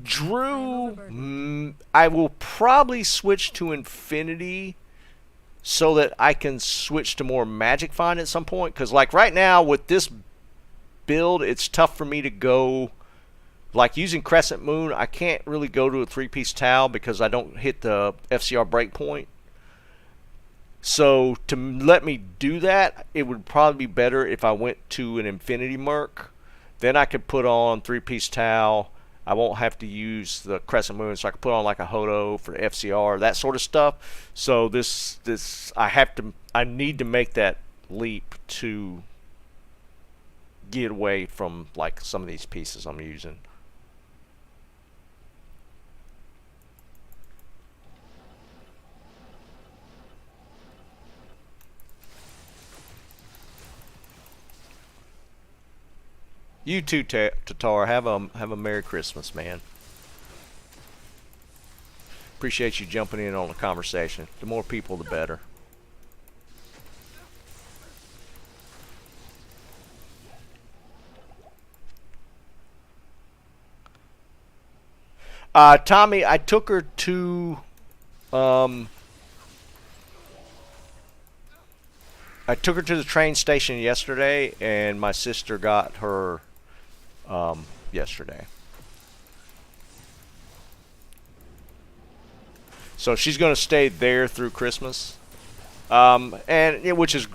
Drew, I will probably switch to Infinity so that I can switch to more Magic Find at some point. Because like right now with this build, it's tough for me to go. Like using Crescent Moon, I can't really go to a 3-piece towel because I don't hit the FCR breakpoint. So to let me do that, it would probably be better if I went to an Infinity Merc. Then I could put on 3-piece towel. I won't have to use the Crescent Moon, so I can put on like a Hodo for FCR, that sort of stuff. So I need to make that leap to get away from like some of these pieces I'm using. You too, Tatar. Have a Merry Christmas, man. Appreciate you jumping in on the conversation. The more people, the better. Tommy, I took her to um, the train station yesterday, and my sister got her yesterday. So she's going to stay there through Christmas, and yeah, which is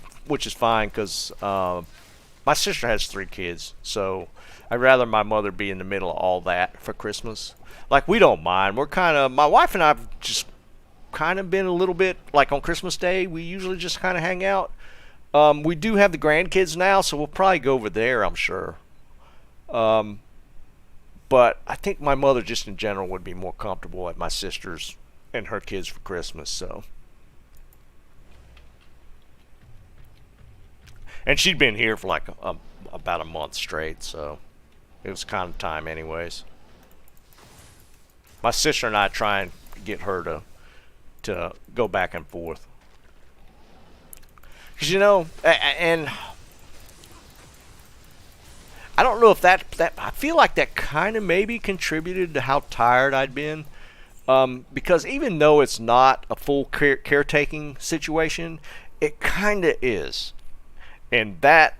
fine because my sister has 3 kids, so I'd rather my mother be in the middle of all that for Christmas. Like, we don't mind. We're kind of, my wife and I've just kind of been a little bit like on Christmas Day. We usually just kind of hang out. We do have the grandkids now, so we'll probably go over there, I'm sure. But I think my mother just in general would be more comfortable at my sister's and her kids for Christmas, so. And she'd been here for like about a month straight, so it was kind of time anyways. My sister and I try and get her to go back and forth. Because, you know, and I don't know if that I feel like that kind of maybe contributed to how tired I'd been. Because even though it's not a full caretaking situation, it kind of is. And that,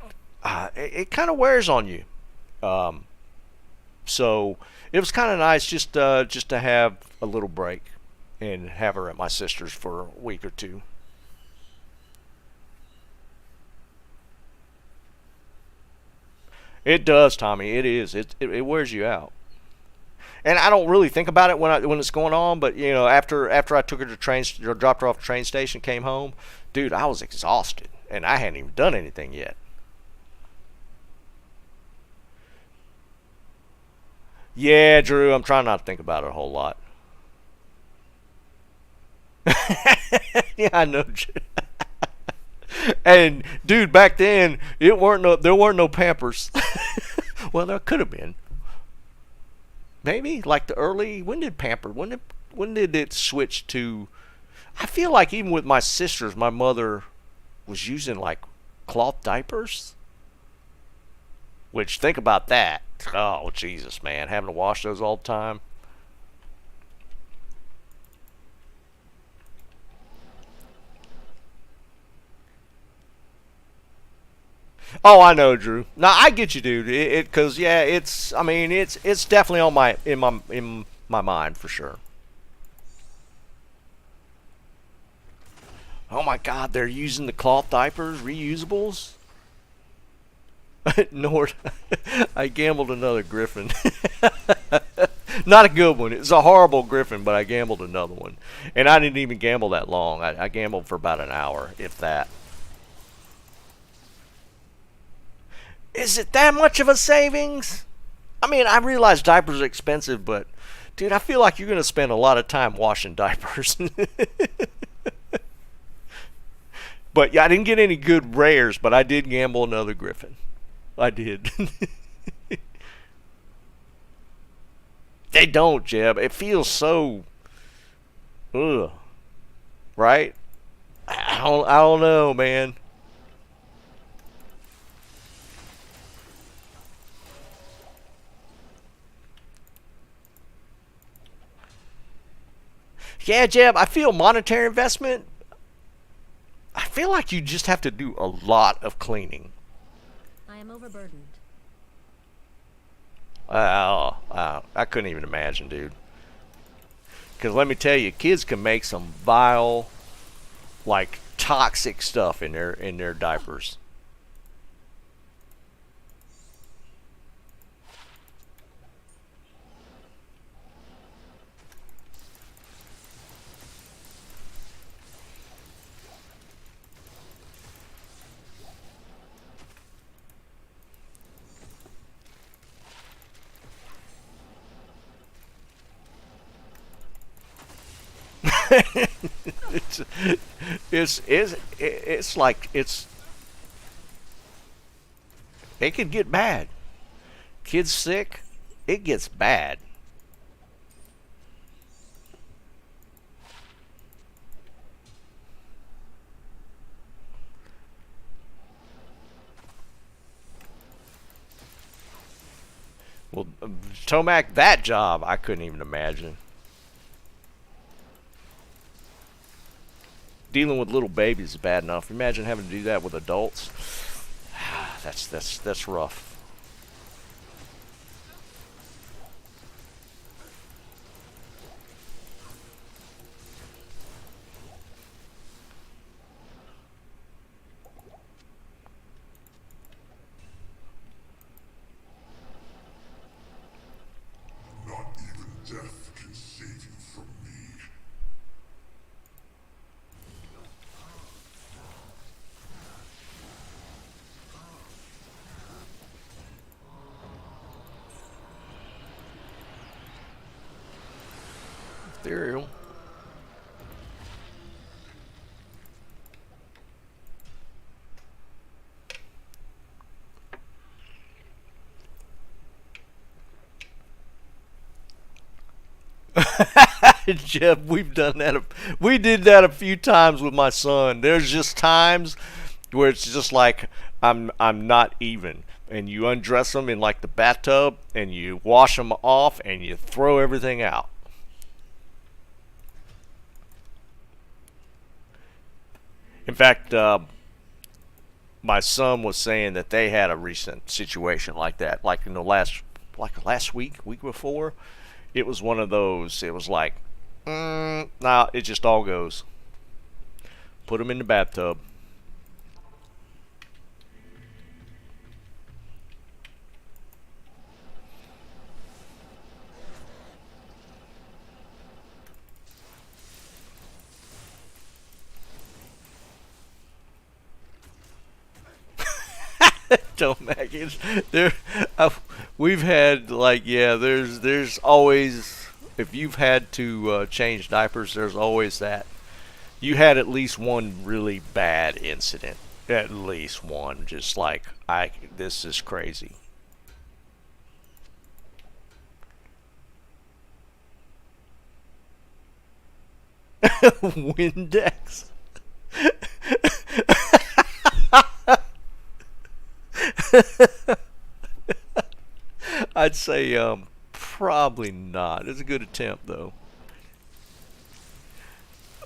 it kind of wears on you. So it was kind of nice just to have a little break and have her at my sister's for a week or two. It does, Tommy. It is. It wears you out. And I don't really think about it when it's going on, but you know, after I took her to dropped her off at the train station, came home, dude, I was exhausted, and I hadn't even done anything yet. Yeah, Drew, I'm trying not to think about it a whole lot. Yeah, I know. And dude, back then there weren't no Pampers. Well, there could have been. Maybe like the early. When did Pamper? When did it switch to? I feel like even with my sisters, my mother was using like cloth diapers. Which, think about that. Oh, Jesus, man, having to wash those all the time. Oh, I know, Drew. No, I get you, dude. Cause yeah, it's. I mean, it's definitely on my mind for sure. Oh my God, they're using the cloth diapers, reusables. Nord, I gambled another Griffin. Not a good one. It's a horrible Griffin, but I gambled another one, and I didn't even gamble that long. I gambled for about an hour, if that. Is it that much of a savings? I mean, I realize diapers are expensive, but dude, I feel like you're going to spend a lot of time washing diapers. But yeah, I didn't get any good rares, but I did gamble another Griffin. I did. They don't, Jeb. It feels so, ugh, right? I don't know, man. Yeah, Jeb, I feel monetary investment. I feel like you just have to do a lot of cleaning. I am overburdened. I couldn't even imagine, dude. Because let me tell you, kids can make some vile, like toxic stuff in their diapers. it's, it's like it could get bad. Kids sick, it gets bad. Well, Tomac, that job I couldn't even imagine. Dealing with little babies is bad enough. Imagine having to do that with adults. That's rough. Not even death can save you from me. Ethereal. Jeff, we've done that. We did that a few times with my son. There's just times where it's just like I'm not even, and you undress them in like the bathtub, and you wash them off, and you throw everything out. In fact, my son was saying that they had a recent situation like that, like in the last week before. It was one of those. It was like, nah, it just all goes. Put them in the bathtub. Don't make it. There, we've had like There's always, if you've had to change diapers, there's always that. You had at least one really bad incident. At least one, just like this is crazy. Windex. I'd say probably not. It's a good attempt though.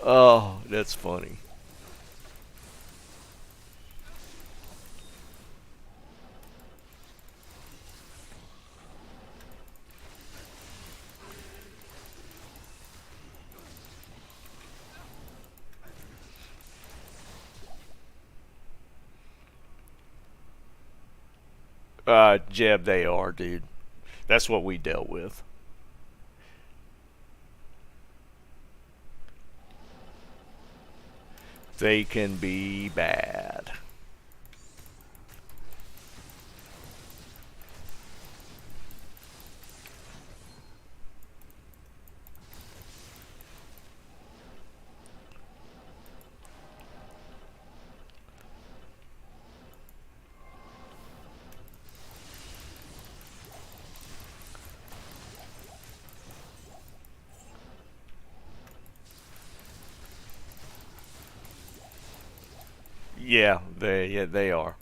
Oh, that's funny. Jeb, they are, dude. That's what we dealt with. They can be bad. Yeah, they are.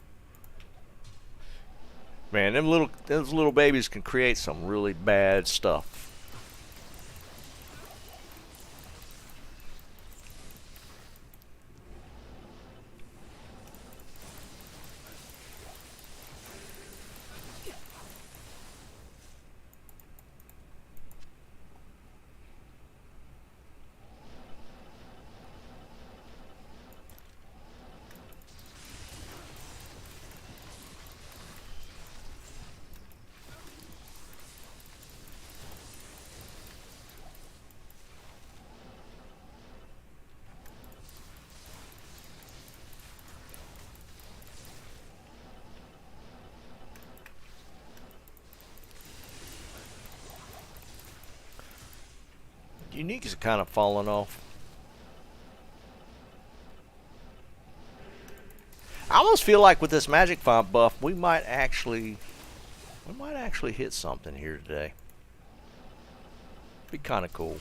Man, those little babies can create some really bad stuff. Unique is kind of falling off. I almost feel like with this magic font buff, we might actually hit something here today. Be kind of cool.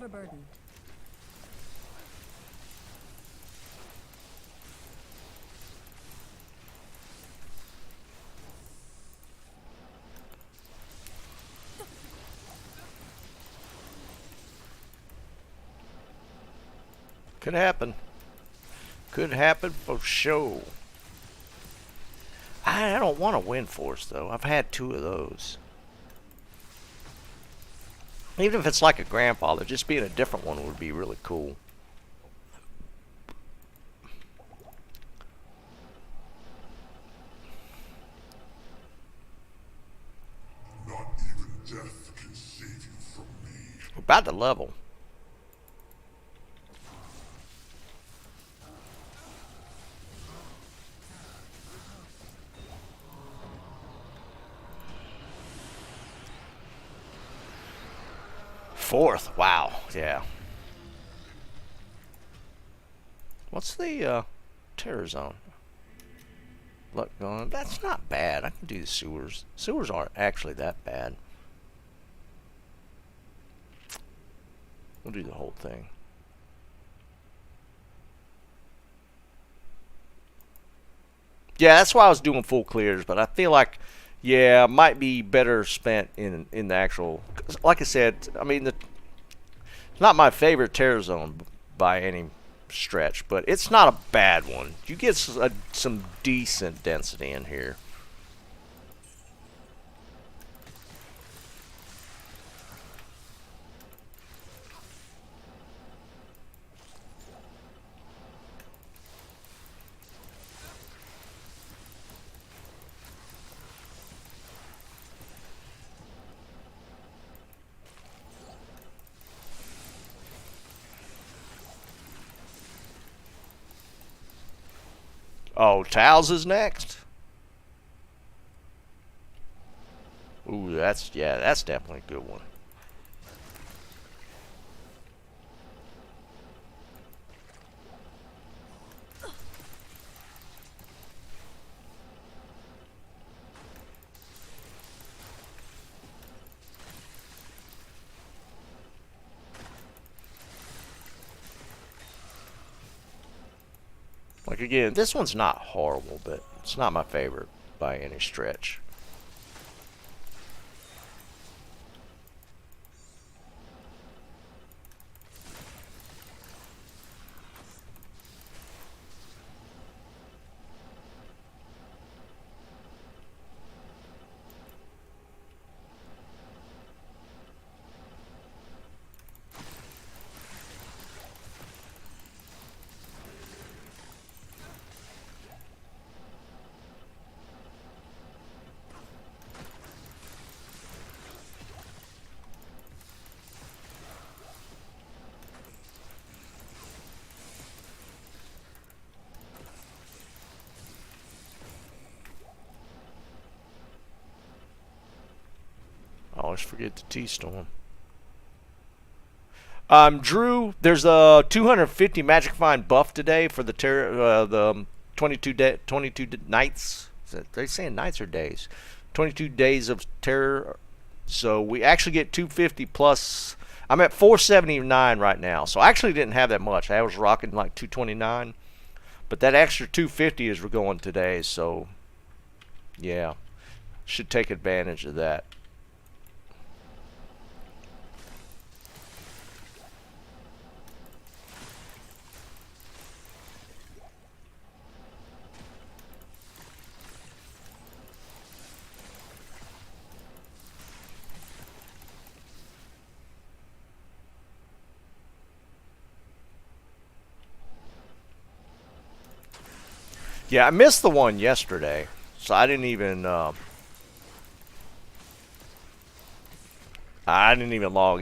overburdened. Could happen. Could happen for sure. I don't want a wind force though. I've had 2 of those. Even if it's like a grandfather, just being a different one would be really cool. Not even death can save you from me. We're about to level. Fourth, wow, yeah. What's the terror zone? Look, going. That's not bad. I can do the sewers. Sewers aren't actually that bad. We'll do the whole thing. Yeah, that's why I was doing full clears, but I feel like, yeah, might be better spent in the actual. Like I said, I mean, it's not my favorite terror zone by any stretch, but it's not a bad one. You get some decent density in here. Oh, Towels is next. Ooh, that's definitely a good one. Like again, this one's not horrible, but it's not my favorite by any stretch. I always forget the T-Storm. Drew, there's a 250 Magic Find buff today for the 22 nights. Are they saying nights or days? 22 days of terror. So we actually get 250 plus. I'm at 479 right now. So I actually didn't have that much. I was rocking like 229. But that extra 250 is going today. So yeah, should take advantage of that. Yeah, I missed the one yesterday, so I didn't even log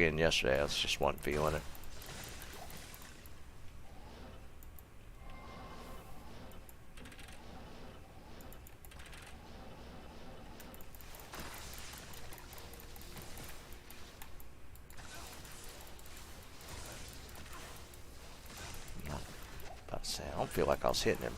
in yesterday. I just wasn't feeling it. About to say, I don't feel like I was hitting him.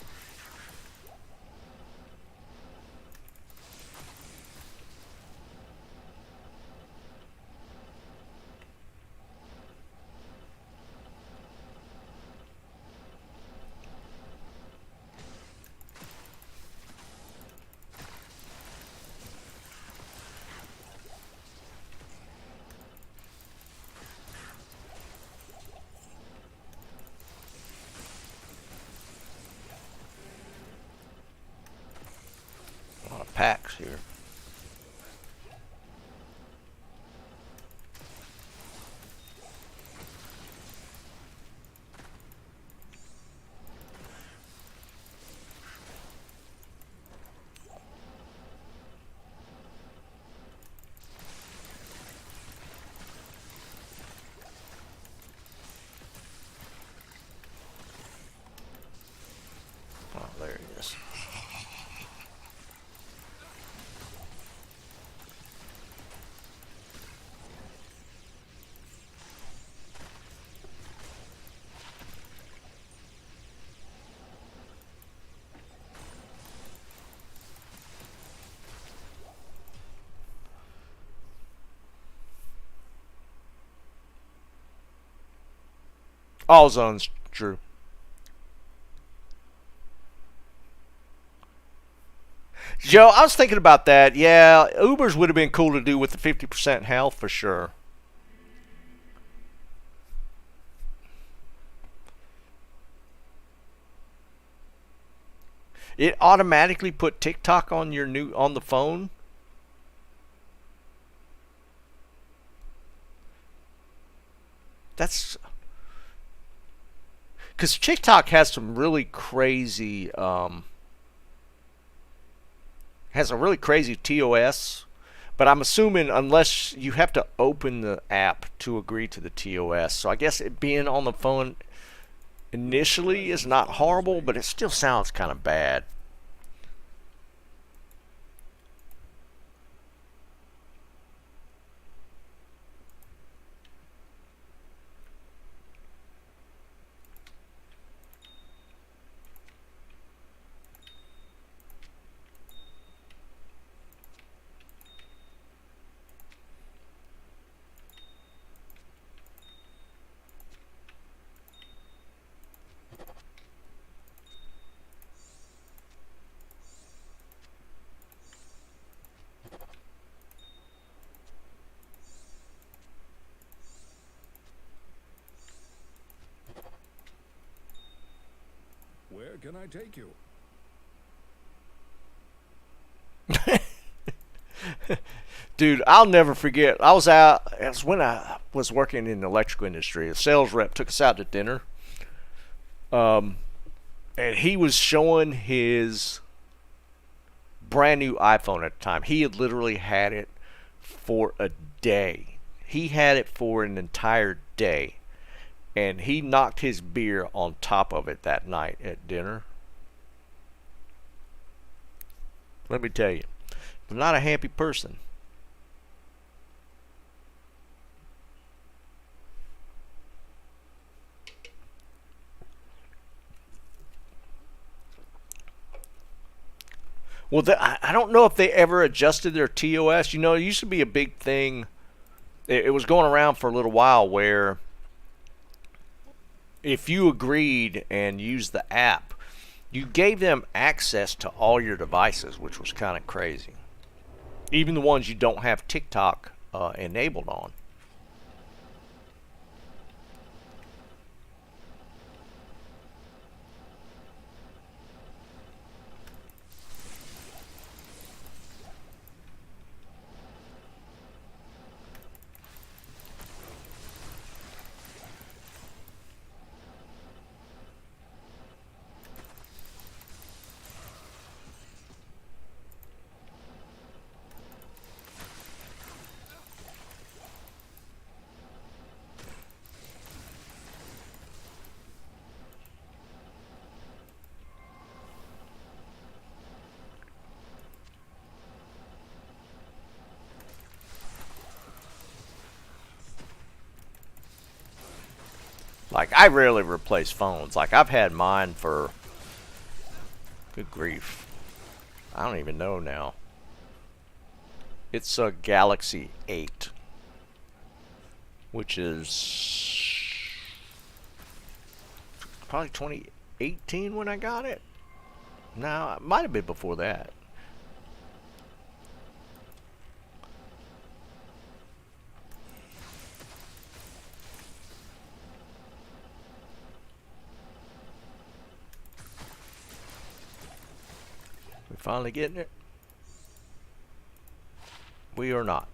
packs here. Oh, there he is. All zones, Drew. Joe, I was thinking about that. Yeah, Ubers would have been cool to do with the 50% health for sure. It automatically put TikTok on your on the phone. That's because TikTok has some really crazy has a really crazy TOS, but I'm assuming unless you have to open the app to agree to the TOS. So I guess it being on the phone initially is not horrible, but it still sounds kind of bad. Where can I take you? Dude, I'll never forget. I was out. It was when I was working in the electrical industry. A sales rep took us out to dinner, and he was showing his brand new iPhone at the time. He had literally had it for a day. He had it for an entire day, and he knocked his beer on top of it that night at dinner. Let me tell you, I'm not a happy person. Well, I don't know if they ever adjusted their TOS. You know, it used to be a big thing. It was going around for a little while where if you agreed and used the app, you gave them access to all your devices, which was kind of crazy. Even the ones you don't have TikTok enabled on. Like, I rarely replace phones. Like, I've had mine for, good grief, I don't even know now. It's a Galaxy 8, which is probably 2018 when I got it. No, it might have been before that. We finally getting it? We are not.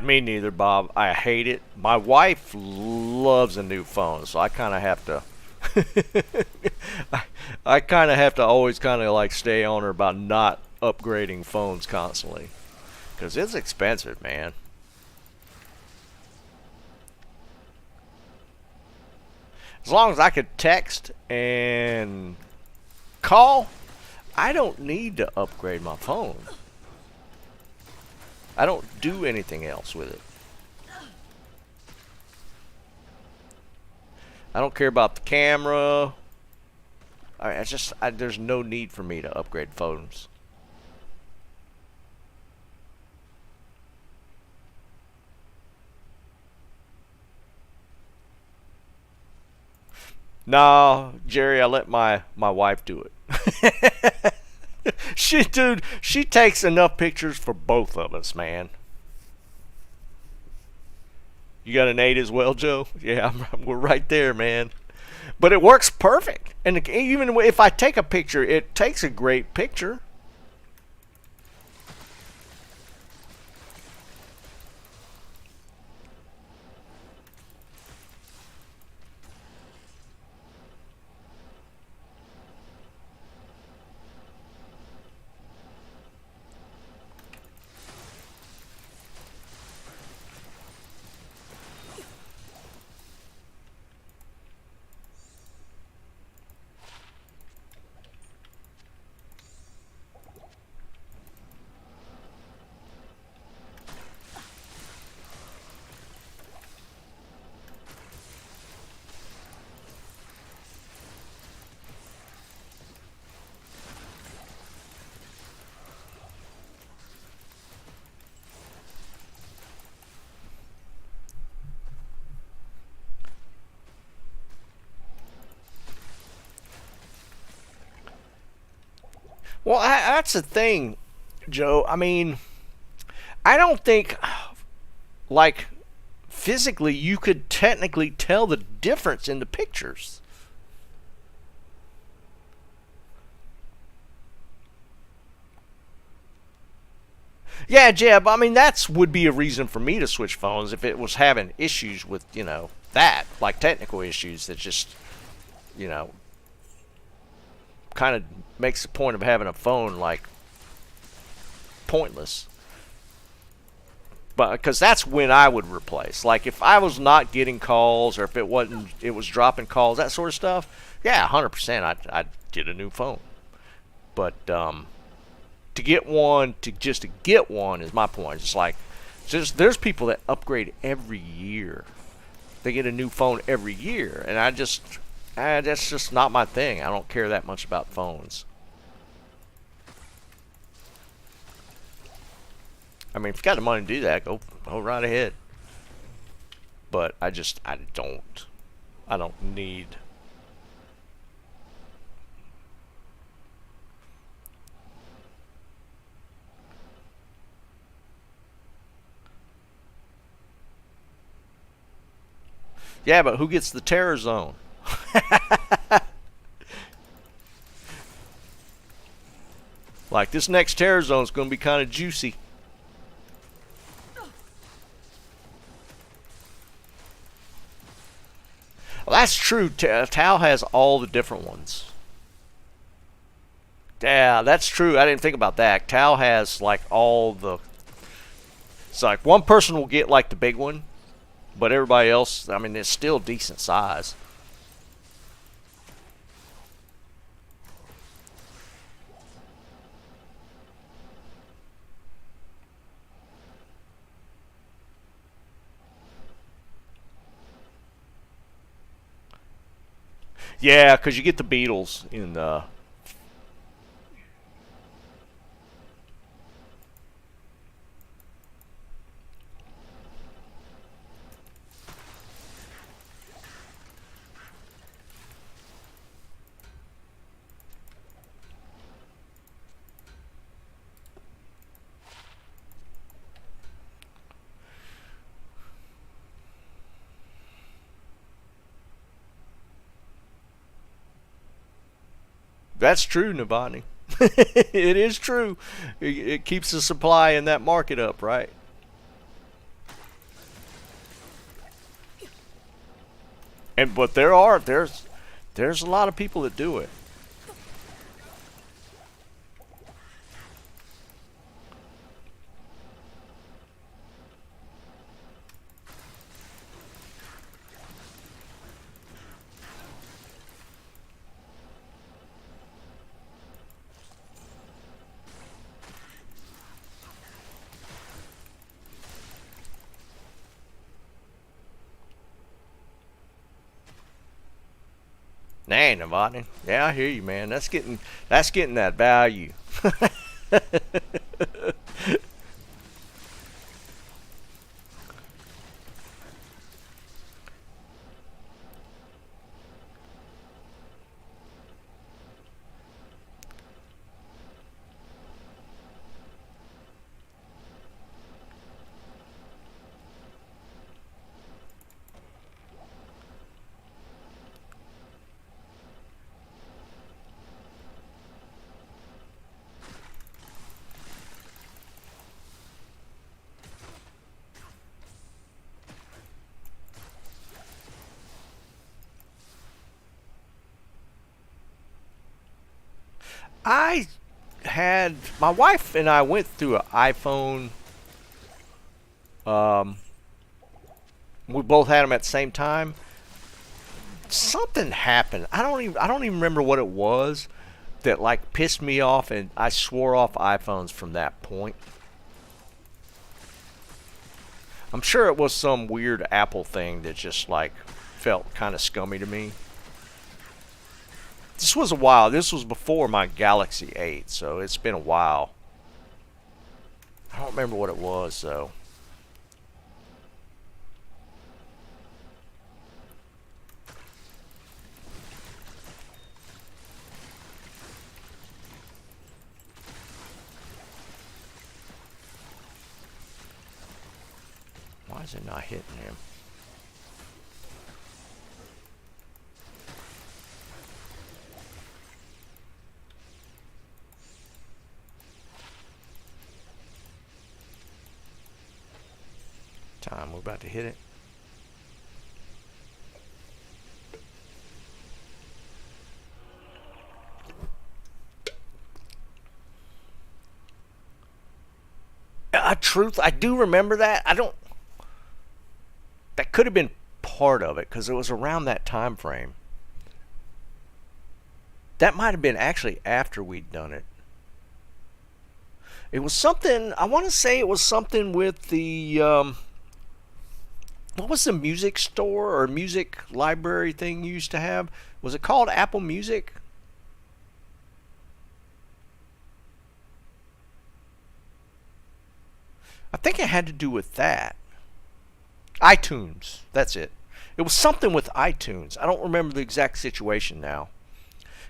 Me neither, Bob. I hate it. My wife loves a new phone, so I kind of have to. I kind of have to always kind of like stay on her about not upgrading phones constantly, because it's expensive, man. As long as I could text and call, I don't need to upgrade my phone. I don't do anything else with it. I don't care about the camera. There's no need for me to upgrade phones. No, Jerry, I let my wife do it. She takes enough pictures for both of us, man. You got an 8 as well, Joe? Yeah, we're right there, man. But it works perfect. And even if I take a picture, it takes a great picture. Well, that's the thing, Joe. I mean, I don't think, like, physically you could technically tell the difference in the pictures. Yeah, Jeb, I mean, would be a reason for me to switch phones if it was having issues with, that, like technical issues that just, you know, kind of makes the point of having a phone, like, pointless. But because that's when I would replace. Like, if I was not getting calls, or if it was dropping calls, that sort of stuff, yeah, 100%, I'd get a new phone. But to get one, just to get one is my point. It's like, there's people that upgrade every year. They get a new phone every year, and that's just not my thing. I don't care that much about phones. I mean, if you got the money to do that, go right ahead. But I don't need. Yeah, but who gets the terror zone? Like, this next terror zone is going to be kind of juicy. Well, that's true. Tau has all the different ones. Yeah, that's true. I didn't think about that. Tau has, like, all the... It's like, one person will get, like, the big one, but everybody else, I mean, it's still decent size. Yeah, because you get the Beatles in the... That's true, Navani. It is true. It keeps the supply in that market up, right? But there's a lot of people that do it. Dang, Navani. Yeah, I hear you, man. That's getting that value. I had my wife and I went through an iPhone. Um, we both had them at the same time. Something happened. I don't even remember what it was that like pissed me off, and I swore off iPhones from that point. I'm sure it was some weird Apple thing that just like felt kind of scummy to me. This was a while. This was before my Galaxy 8, so it's been a while. I don't remember what it was though. Why is it not hitting him? Time, we're about to hit it. I do remember that. That could have been part of it because it was around that time frame. That might have been actually after we'd done it. It was something, I want to say it was something with the, what was the music store or music library thing you used to have? Was it called Apple Music? I think it had to do with that. iTunes. That's it. It was something with iTunes. I don't remember the exact situation now.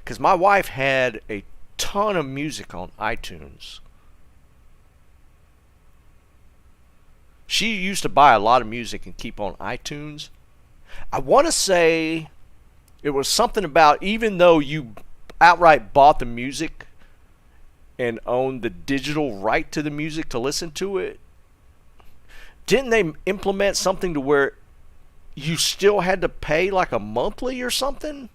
Because my wife had a ton of music on iTunes. She used to buy a lot of music and keep on iTunes. I want to say it was something about even though you outright bought the music and owned the digital right to the music to listen to it, didn't they implement something to where you still had to pay like a monthly or something?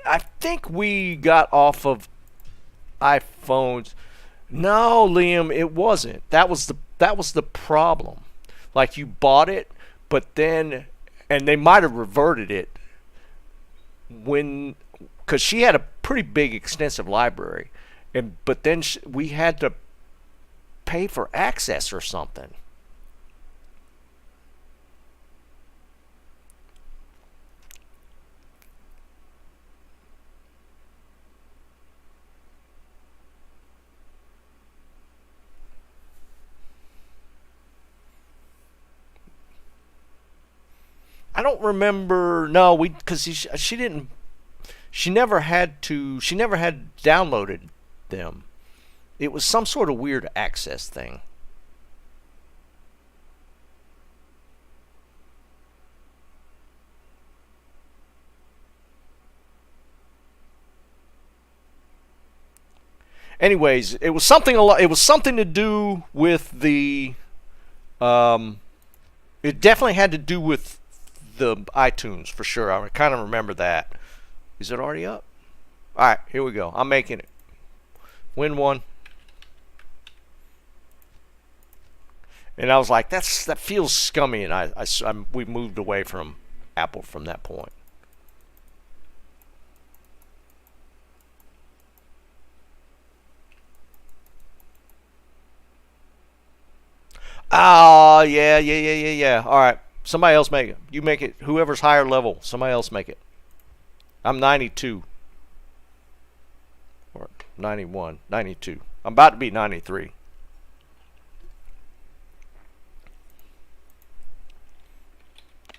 I think we got off of iPhones. No, Liam, it wasn't. That was the problem. Like you bought it, but then and they might have reverted it when cuz she had a pretty big extensive library, and but then we had to pay for access or something. I don't remember. No, we because she didn't she never had downloaded them. It was some sort of weird access thing. Anyways, it was something to do with the it definitely had to do with the iTunes for sure. I kind of remember that. Is it already up? All right, here we go. I'm making it. Win one. And I was like, that feels scummy, and we moved away from Apple from that point. Oh, yeah. All right. Somebody else make it. You make it. Whoever's higher level, somebody else make it. I'm 92. Or 91. 92. I'm about to be 93.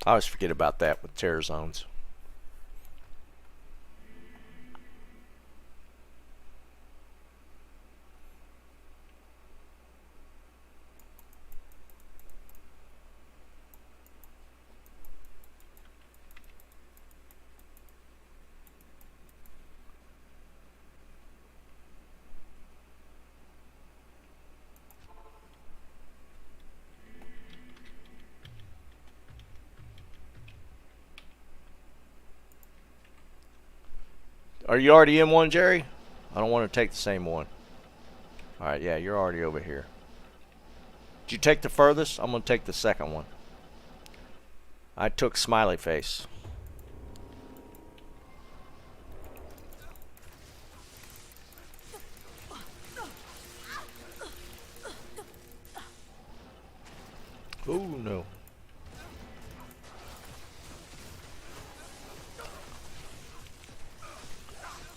I always forget about that with terror zones. Are you already in one, Jerry? I don't want to take the same one. Alright, yeah, you're already over here. Did you take the furthest? I'm going to take the second one. I took Smiley Face. Oh, no.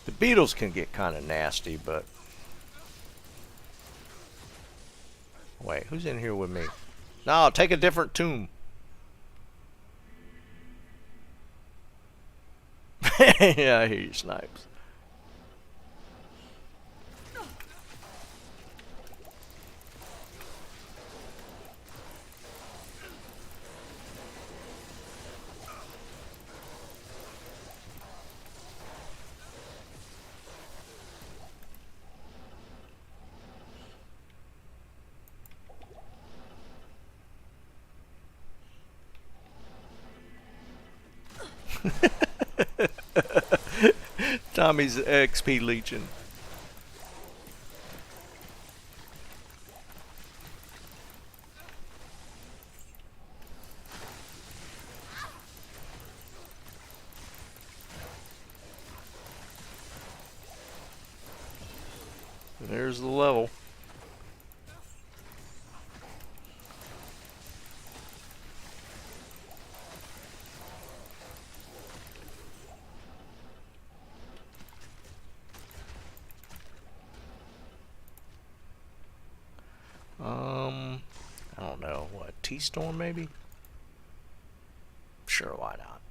The beetles can get kind of nasty, but... Wait, who's in here with me? No, take a different tomb. Yeah, I hear you, Snipes. Tommy's XP leeching. There's the level. I don't know, what, T-Storm maybe? Sure, why not?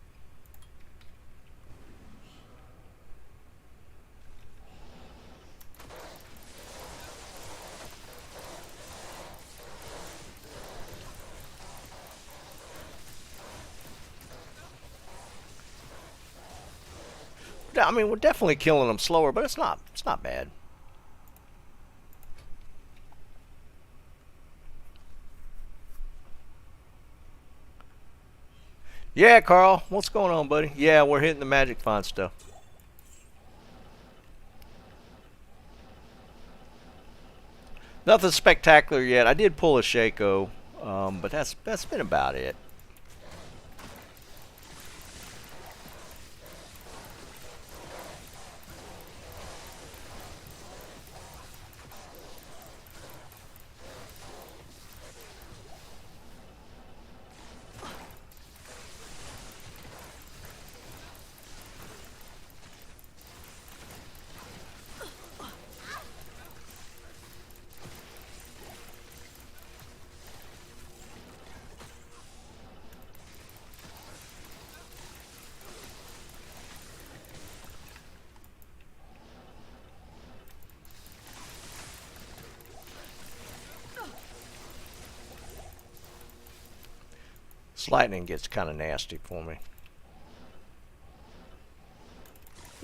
I mean, we're definitely killing them slower, but it's not bad. Yeah, Carl, what's going on, buddy? Yeah, we're hitting the magic font stuff. Nothing spectacular yet. I did pull a Shaco, but that's been about it. This lightning gets kind of nasty for me.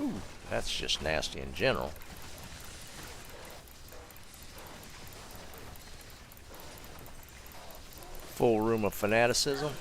Ooh, that's just nasty in general. Full room of fanaticism.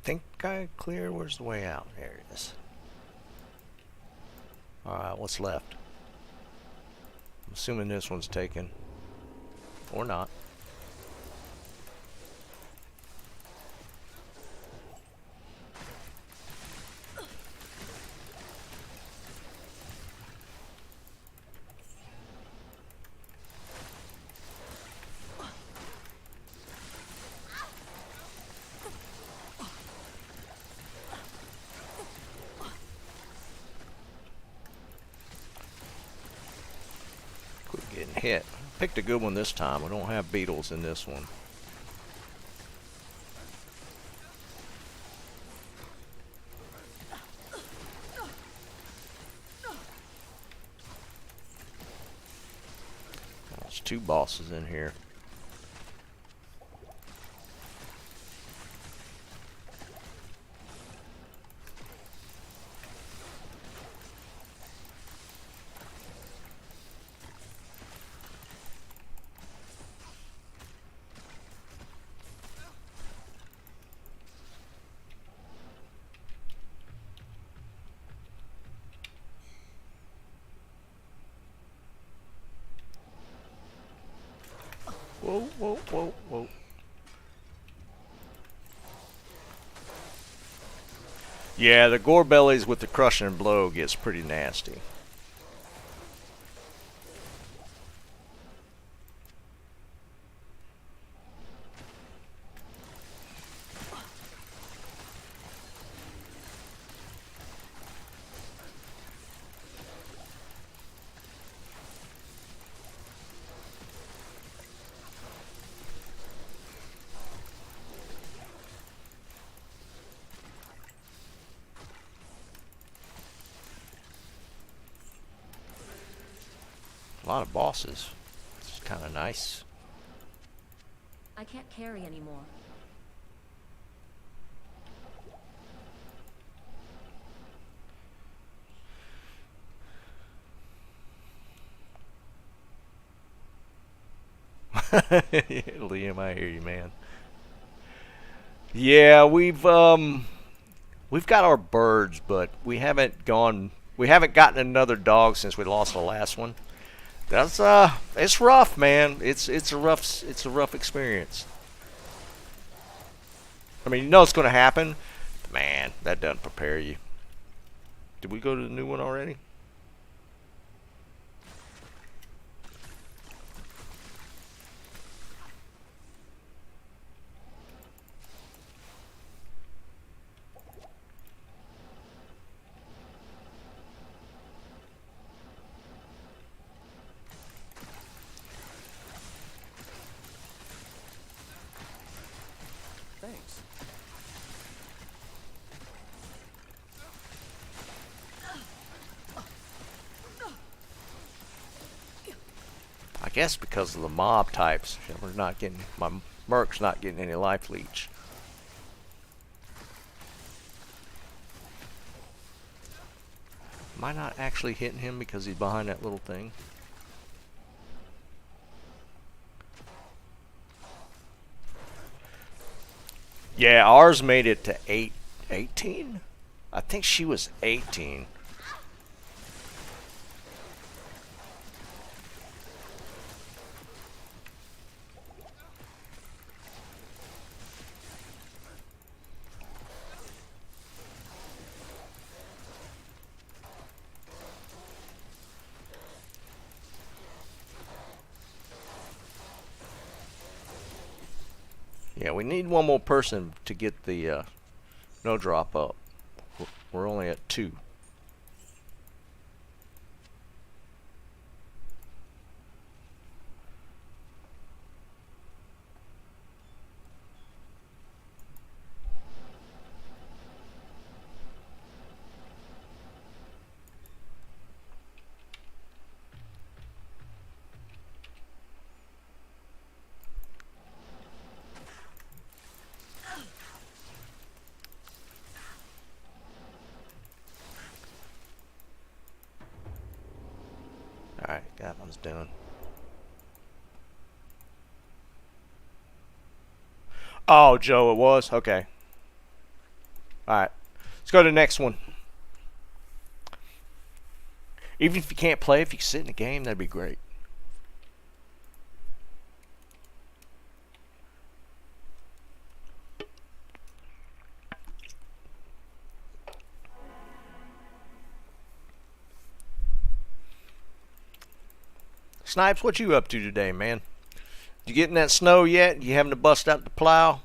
Think I clear. Where's the way out? There it is. Alright, what's left? I'm assuming this one's taken. Or not. Getting hit. Picked a good one this time. We don't have beetles in this one. There's two bosses in here. Whoa, whoa, whoa, whoa. Yeah, the gore bellies with the crushing blow gets pretty nasty. A lot of bosses. It's kind of nice. I can't carry anymore. Liam, I hear you, man. Yeah, we've got our birds, but we haven't gotten another dog since we lost the last one. That's it's rough, man. It's a rough experience. I mean, you know it's going to happen. Man, that doesn't prepare you. Did we go to the new one already? Thanks. I guess because of the mob types, we're not getting, my Merc's not getting any life leech. Am I not actually hitting him because he's behind that little thing? Yeah, ours made it to 18? I think she was 18. Yeah, we need one more person to get the no drop up. We're only at 2. Alright, that one's done. Oh, Joe, it was? Okay. Alright. Let's go to the next one. Even if you can't play, if you can sit in the game, that'd be great. Snipes, what you up to today, man? You getting that snow yet? You having to bust out the plow?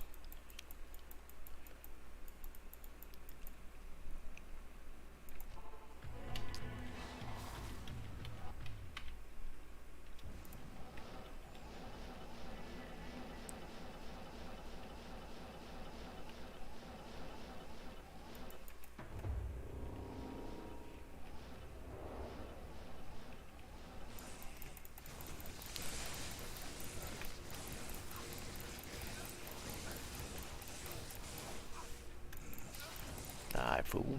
Die, fool.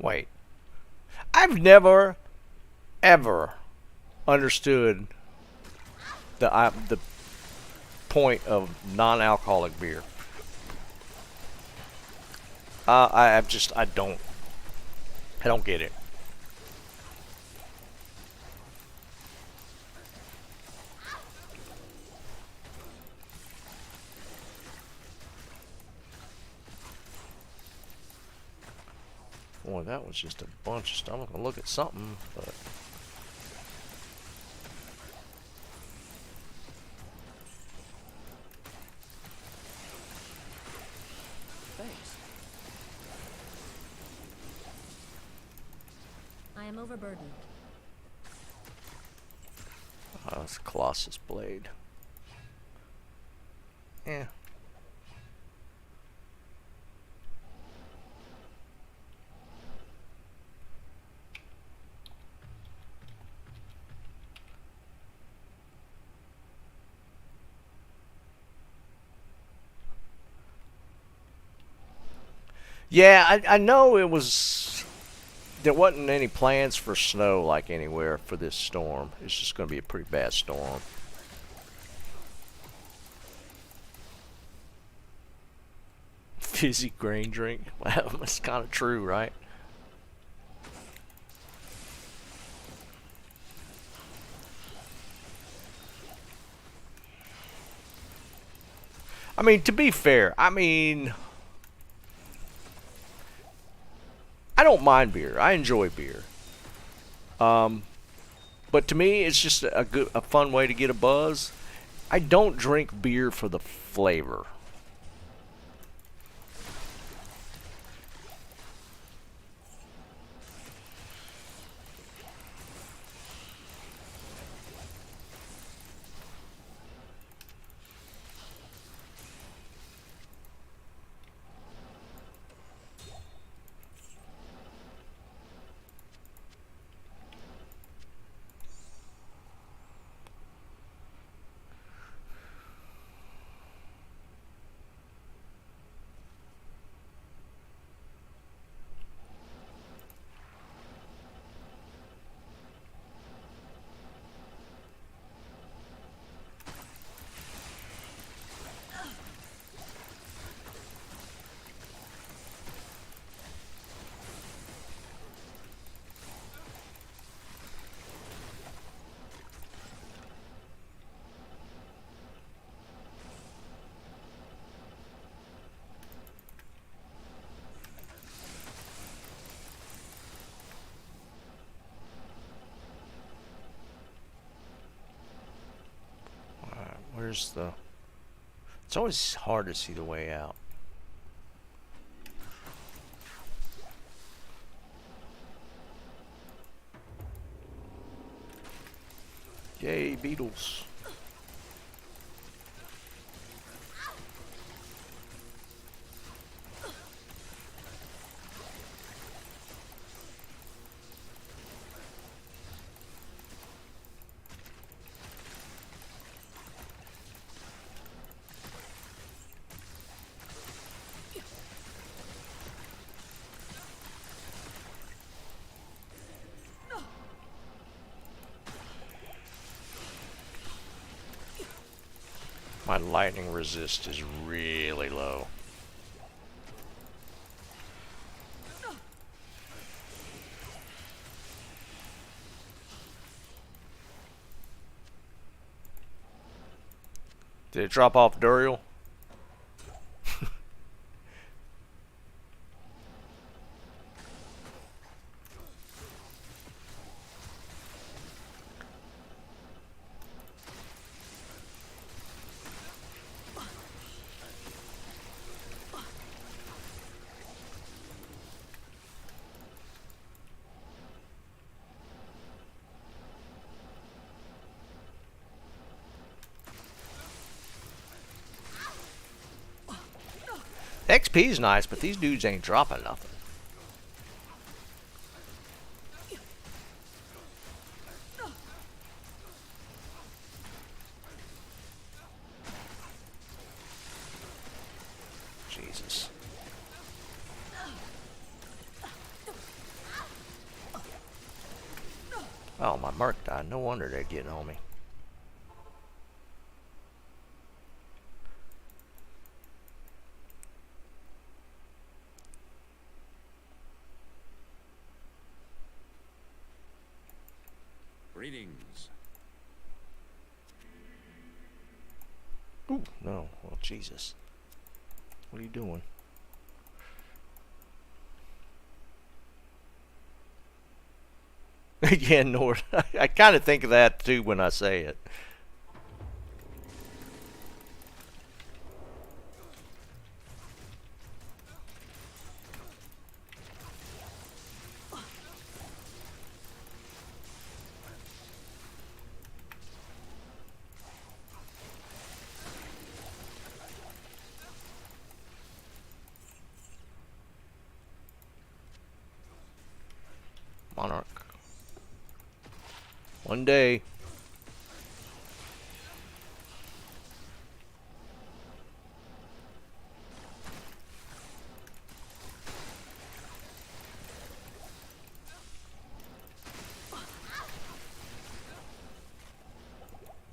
Wait. I've never, ever understood the point of non-alcoholic beer. I don't get it. Boy, that was just a bunch of stuff. I'm gonna look at something, but Thanks. I am overburdened. oh, it's a Colossus blade. Yeah. Yeah, I know it was. There wasn't any plans for snow like anywhere for this storm. It's just going to be a pretty bad storm. Fizzy grain drink. Well, that's kind of true, right? I mean, to be fair, I don't mind beer. I enjoy beer. But to me, it's just a fun way to get a buzz. I don't drink beer for the flavor. Where's the... It's always hard to see the way out. Yay, beetles. My lightning resist is really low. Did it drop off Duriel? XP's nice, but these dudes ain't dropping nothing. Jesus. Oh, my Merc died. No wonder they're getting on me. Greetings. Ooh, no. Well, Jesus. What are you doing? Yeah, Nord. I kind of think of that too when I say it. Monarch. One day.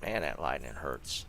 Man, that lightning hurts.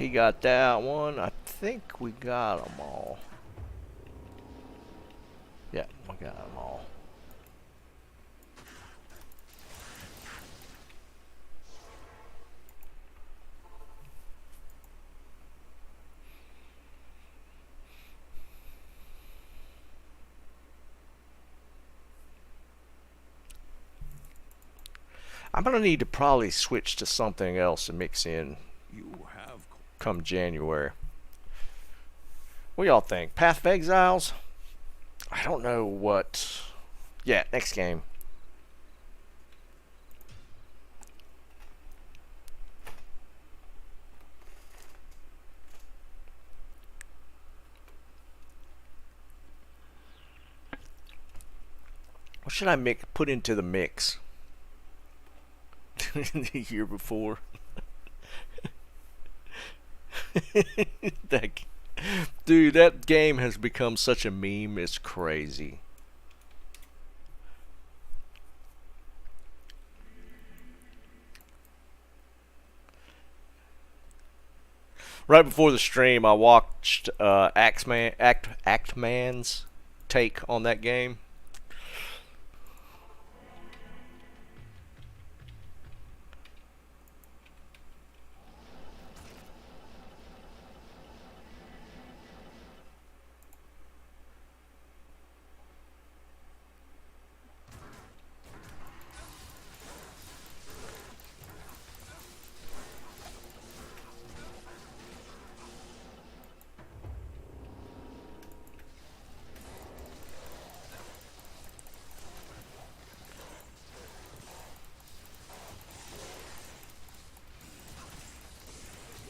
He got that one. I think we got them all. Yeah, we got them all. I'm gonna need to probably switch to something else to mix in You have come January. What y'all think? Path of Exiles? I don't know what. Yeah, next game. What should I put into the mix? The year before. Dude, that game has become such a meme, it's crazy. Right before the stream, I watched Actman's take on that game.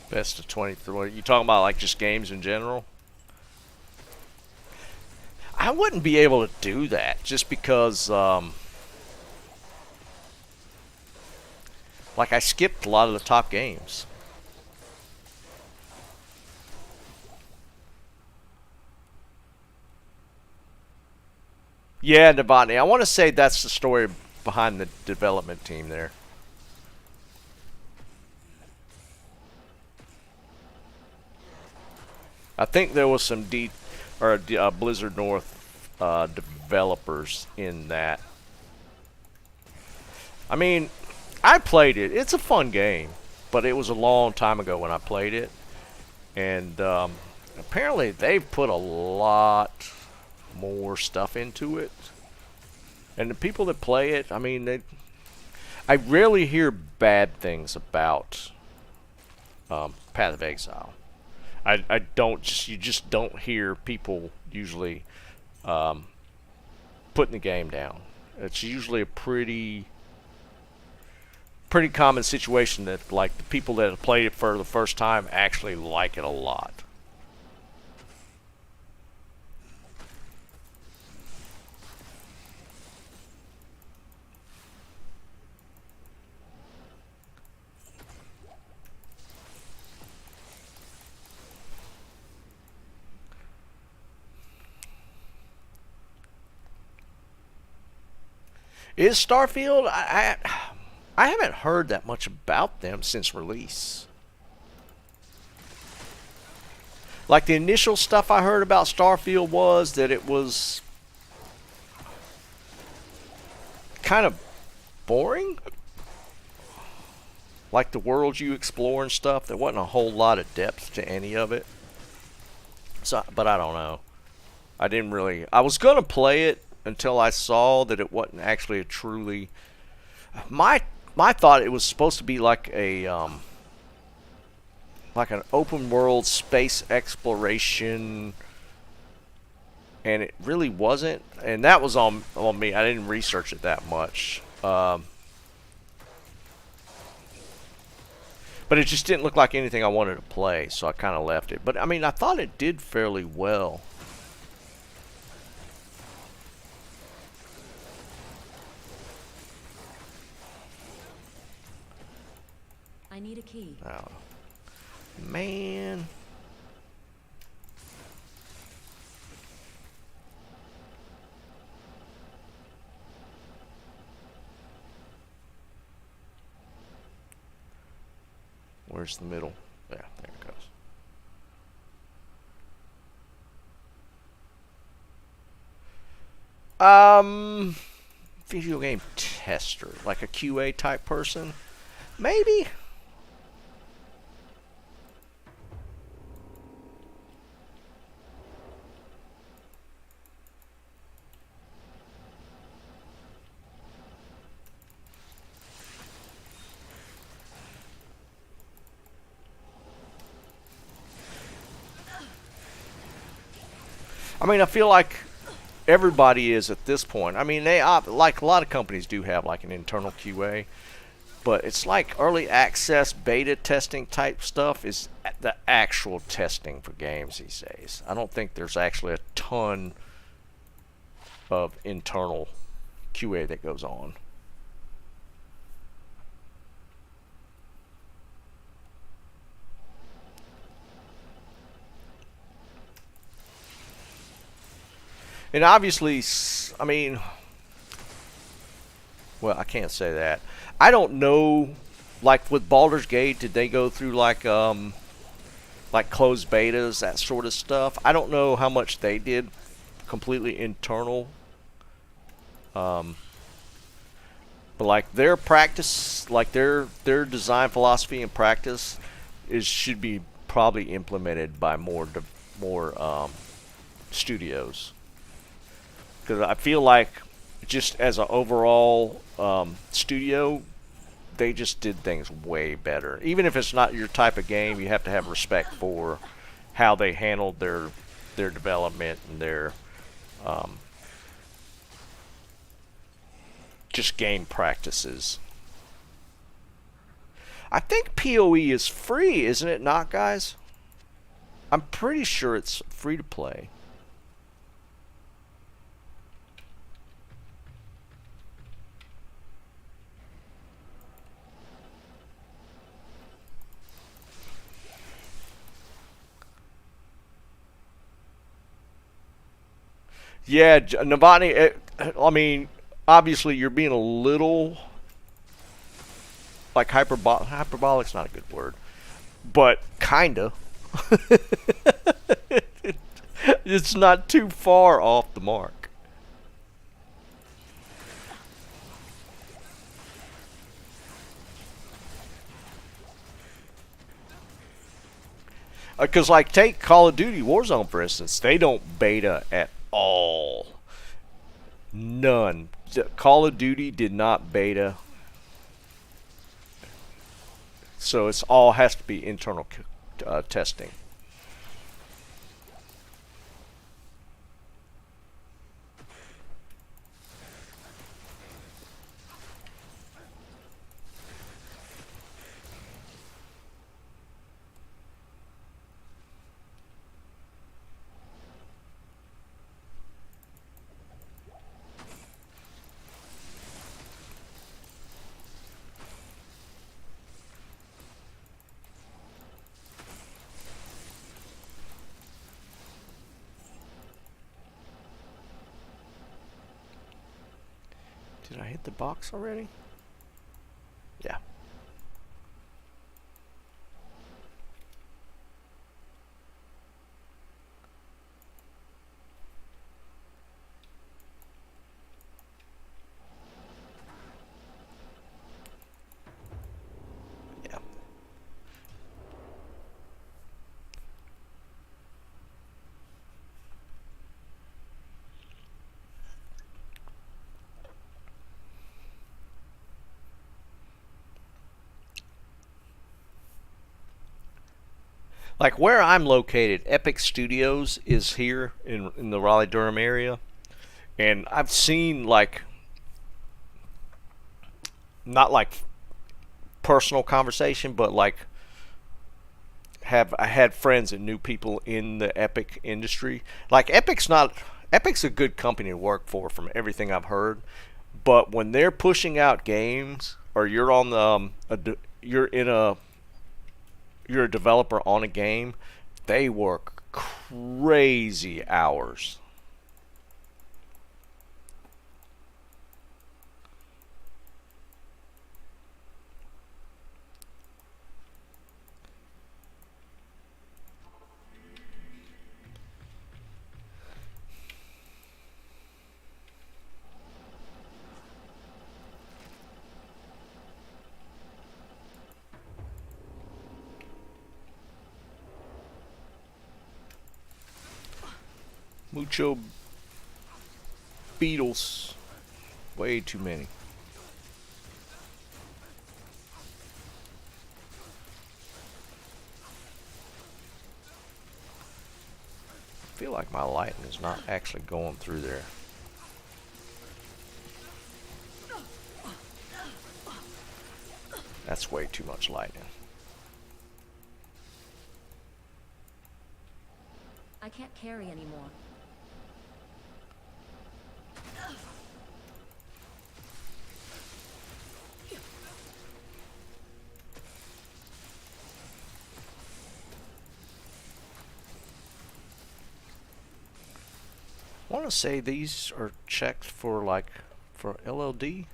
Best of 23. You talking about like just games in general? I wouldn't be able to do that just because, like, I skipped a lot of the top games. Yeah, Novotny. I want to say that's the story behind the development team there. I think there was some Blizzard North developers in that. I mean, I played it. It's a fun game, but it was a long time ago when I played it, and apparently they've put a lot more stuff into it. And the people that play it, I mean, I rarely hear bad things about Path of Exile. I don't you just don't hear people usually putting the game down. It's usually a pretty common situation that like the people that have played it for the first time actually like it a lot. Is Starfield? I haven't heard that much about them since release. Like the initial stuff I heard about Starfield was that it was kind of boring. Like the worlds you explore and stuff, there wasn't a whole lot of depth to any of it. So, but I don't know. I didn't really. I was gonna play it until I saw that it wasn't actually a truly. My thought it was supposed to be like a like an open world space exploration, and it really wasn't. And that was on me. I didn't research it that much. But it just didn't look like anything I wanted to play, so I kind of left it. But I mean, I thought it did fairly well. I need a key. Oh, man. Where's the middle? Yeah, there it goes. Video game tester, like a QA type person, maybe. I mean, I feel like everybody is at this point. I mean, they like a lot of companies do have like an internal QA, but it's like early access beta testing type stuff is the actual testing for games these days. I don't think there's actually a ton of internal QA that goes on. And obviously, I mean, well, I can't say that. I don't know, like with Baldur's Gate, did they go through like closed betas, that sort of stuff? I don't know how much they did completely internal. But like their practice, like their design philosophy and practice should be probably implemented by more studios. Because I feel like just as an overall studio, they just did things way better. Even if it's not your type of game, you have to have respect for how they handled their development and their just game practices. I think PoE is free, isn't it not, guys? I'm pretty sure it's free to play. Yeah, Navani, I mean, obviously you're being a little, like, hyperbolic's not a good word, but kinda. It's not too far off the mark. Because, like, take Call of Duty Warzone, for instance. They don't beta at all. None. Call of Duty did not beta. So it's all has to be internal testing. Did I hit the box already? Yeah. Yeah. Like where I'm located, Epic Studios is here in the Raleigh-Durham area. And I've seen like, not like personal conversation, but like I had friends and knew people in the Epic industry. Like Epic's a good company to work for from everything I've heard. But when they're pushing out games, or you're on the you're a developer on a game, they work crazy hours. Mucho beetles. Way too many. I feel like my lightning is not actually going through there. That's way too much lightning. I can't carry anymore. I want to say these are checked for like for LLD.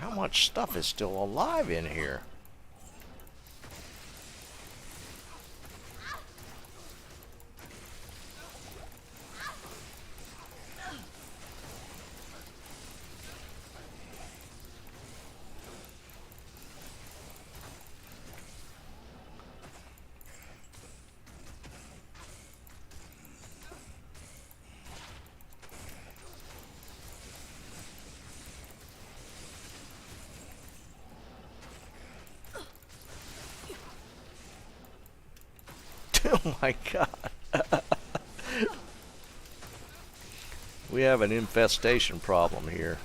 How much stuff is still alive in here? Oh my god. We have an infestation problem here.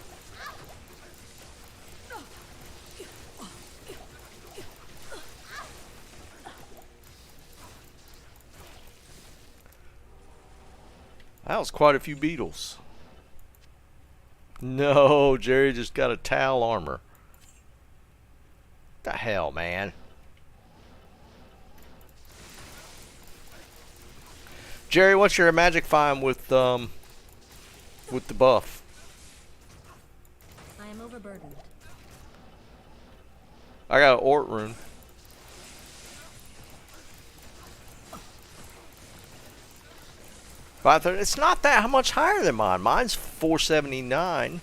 That was quite a few beetles. No, Jerry just got a towel armor. What the hell, man? Jerry, what's your magic find with the buff? I am overburdened. I got an Ort rune. It's not that how much higher than mine. Mine's 479.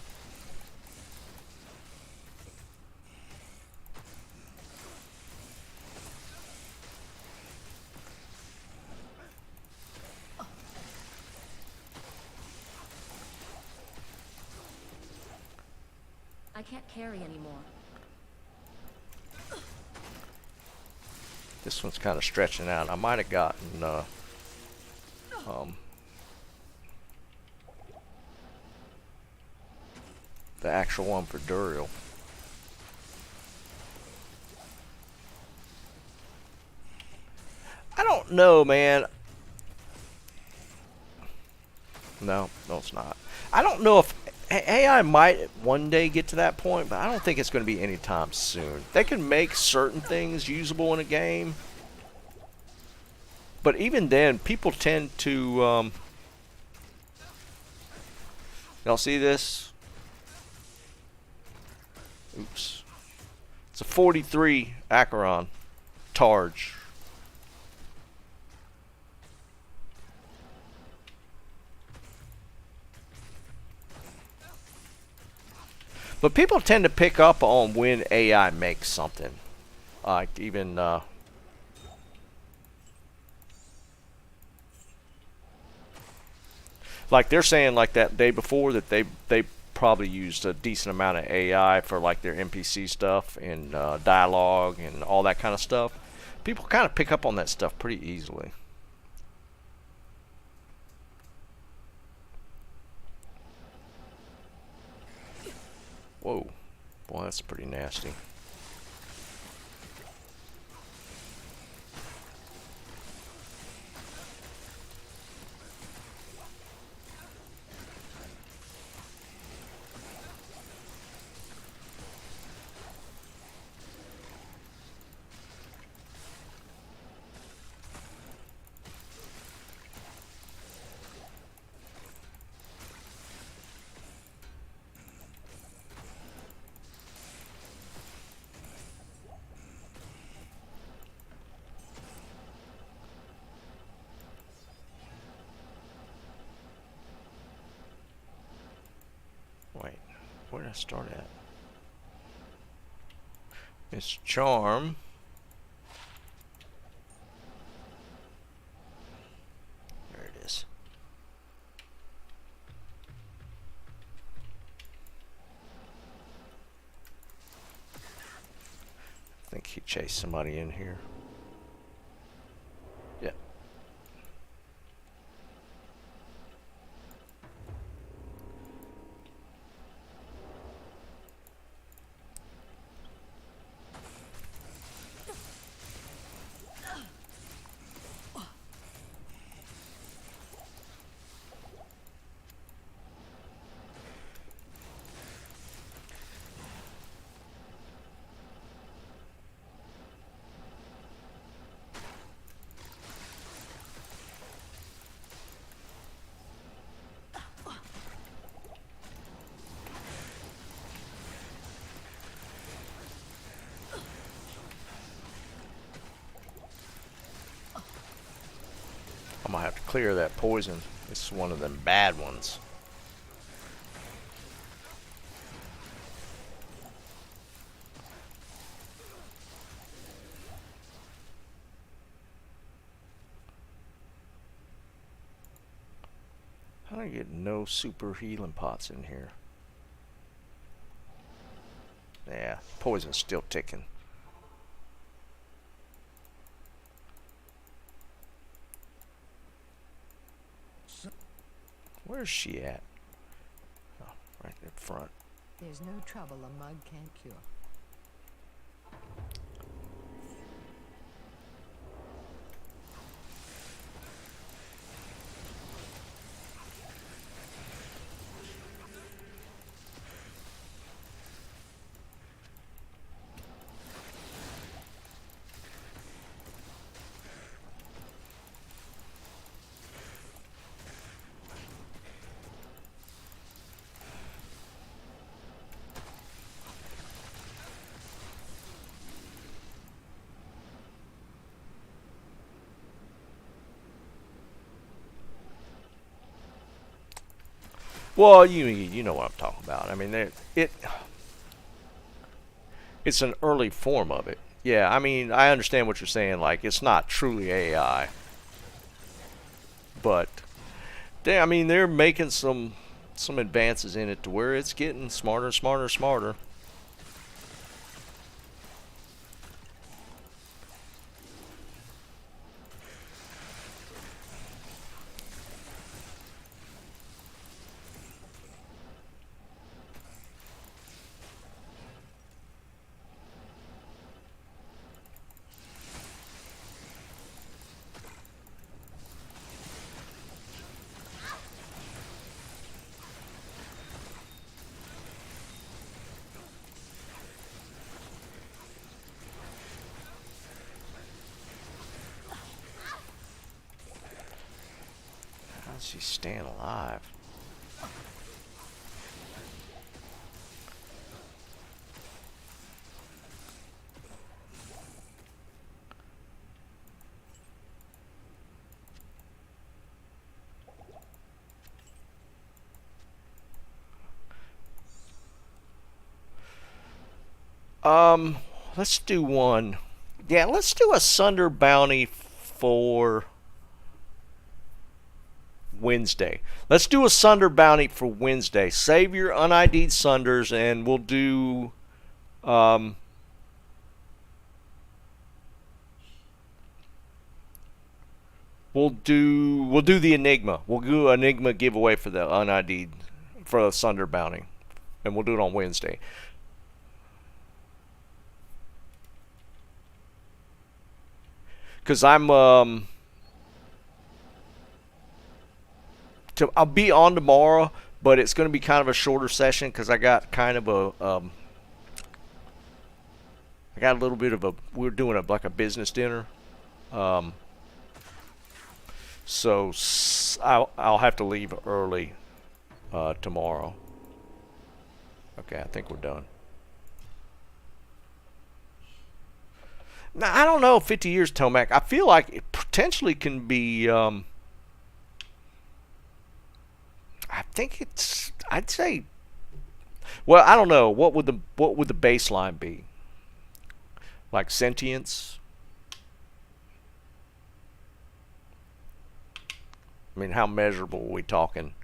I can't carry anymore. This one's kind of stretching out. I might have gotten the actual one for Duriel. I don't know, man. No, it's not. I don't know if AI might one day get to that point, but I don't think it's going to be anytime soon. They can make certain things usable in a game, but even then, people tend to. Y'all see this? Oops. It's a 43 Acheron Targe. But people tend to pick up on when AI makes something. Like even like they're saying like that day before that they probably used a decent amount of AI for like their NPC stuff and dialogue and all that kind of stuff. People kind of pick up on that stuff pretty easily. Whoa. Boy, that's pretty nasty. Where did I start at? It's charm. There it is. I think he chased somebody in here. Yeah. I'm gonna have to clear that poison. This is one of them bad ones. How do I get no super healing pots in here? Yeah, poison's still ticking. Where's she at? Oh, right in front. There's no trouble a mug can't cure. Well, you know what I'm talking about. I mean, it's an early form of it. Yeah, I mean, I understand what you're saying. Like, it's not truly AI, but I mean, they're making some advances in it to where it's getting smarter, smarter, smarter. How's she staying alive? Let's do one. Yeah, let's do a Sunder bounty for Wednesday. Let's do a Sunder bounty for Wednesday. Save your unID'd Sunders, and we'll do we'll do the Enigma. We'll do Enigma giveaway for the unID'd for the Sunder bounty, and we'll do it on Wednesday. Because I'll be on tomorrow, but it's going to be kind of a shorter session because I got kind of I got a little bit of we're doing like a business dinner, so I'll have to leave early tomorrow. Okay, I think we're done. Now, I don't know, 50 years, Tomac. I feel like it potentially can be, I think I'd say, Well, I don't know. What would the baseline be? Like sentience? I mean, how measurable are we talking?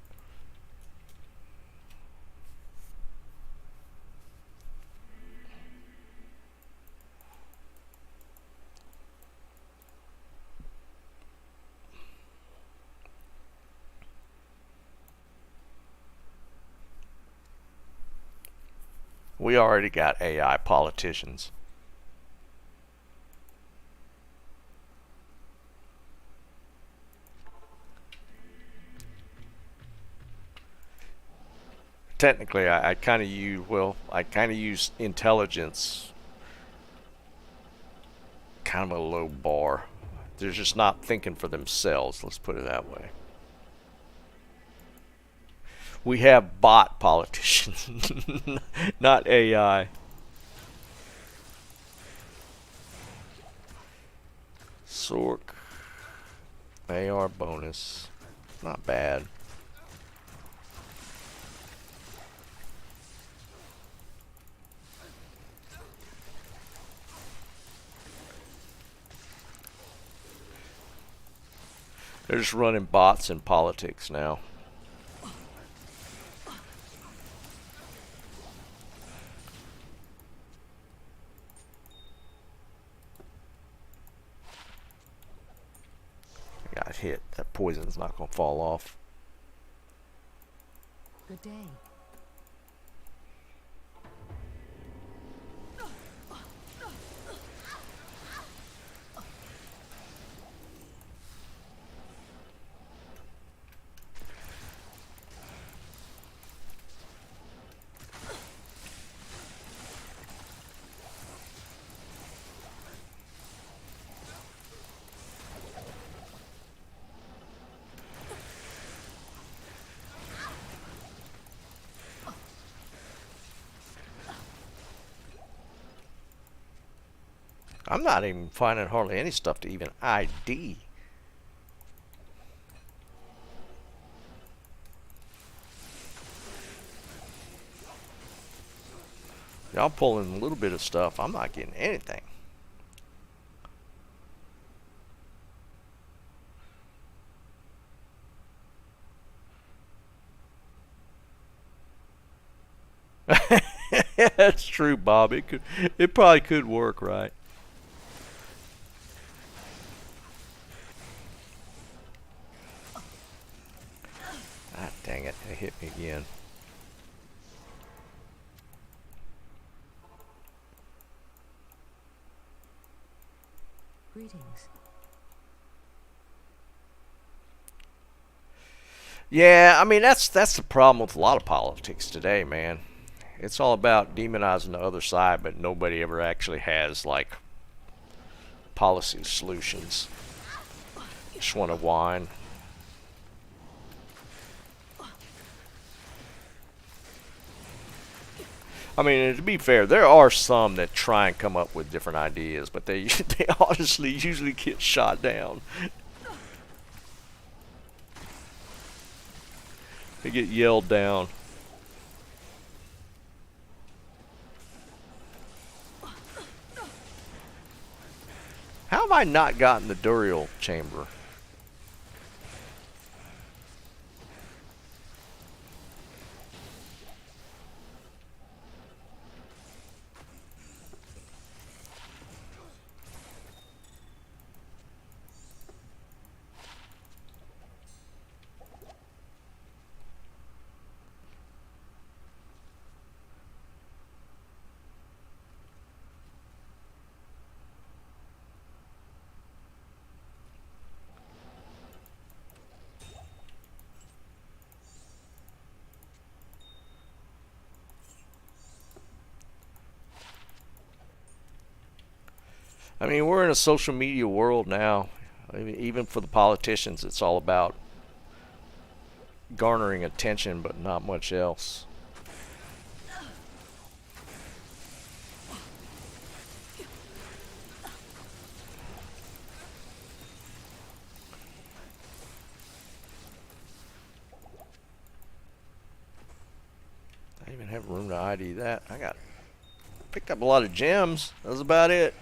We already got AI politicians. Technically, I kind of use intelligence, kind of a low bar. They're just not thinking for themselves. Let's put it that way. We have bot politicians, not AI. Sork, AR bonus, not bad. They're just running bots in politics now. I got hit. That poison's not gonna fall off. Good day. I'm not even finding hardly any stuff to even ID. Y'all pulling a little bit of stuff. I'm not getting anything. That's true, Bob. It probably could work, right? Ah, dang it! It hit me again. Greetings. Yeah, I mean that's the problem with a lot of politics today, man. It's all about demonizing the other side, but nobody ever actually has like policy solutions. Just want to whine. I mean, to be fair, there are some that try and come up with different ideas, but they they honestly usually get shot down. They get yelled down. How have I not gotten the Duriel chamber? I mean, we're in a social media world now. I mean, even for the politicians, it's all about garnering attention, but not much else. I even have room to ID that. Picked up a lot of gems. That was about it.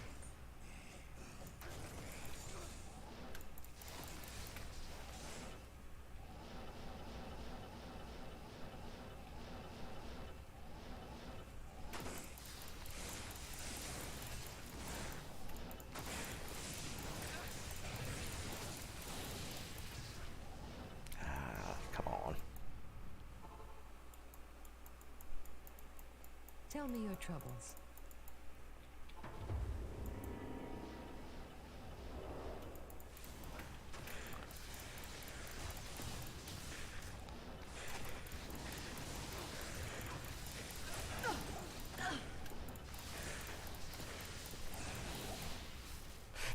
Come on. Tell me your troubles.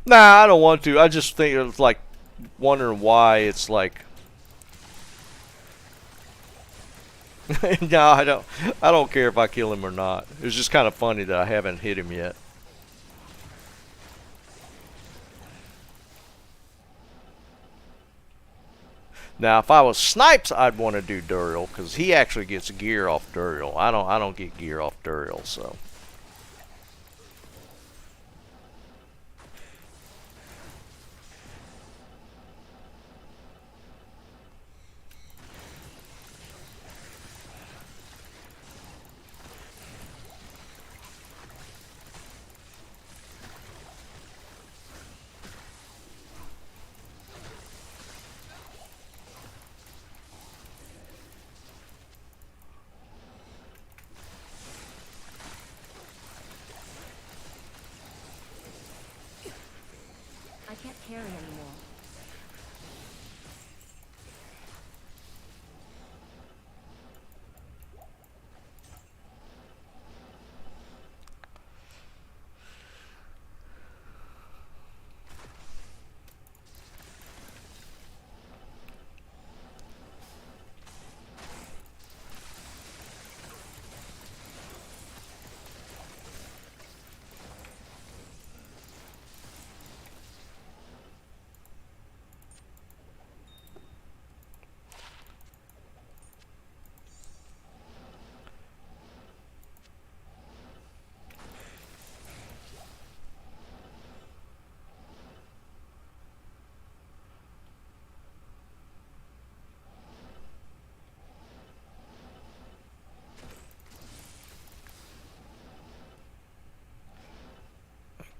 Nah, I don't want to. I just think it's like wondering why it's like. No, I don't. I don't care if I kill him or not. It's just kind of funny that I haven't hit him yet. Now, if I was Snipes, I'd want to do Duriel because he actually gets gear off Duriel. I don't get gear off Duriel, so. I can't carry anymore.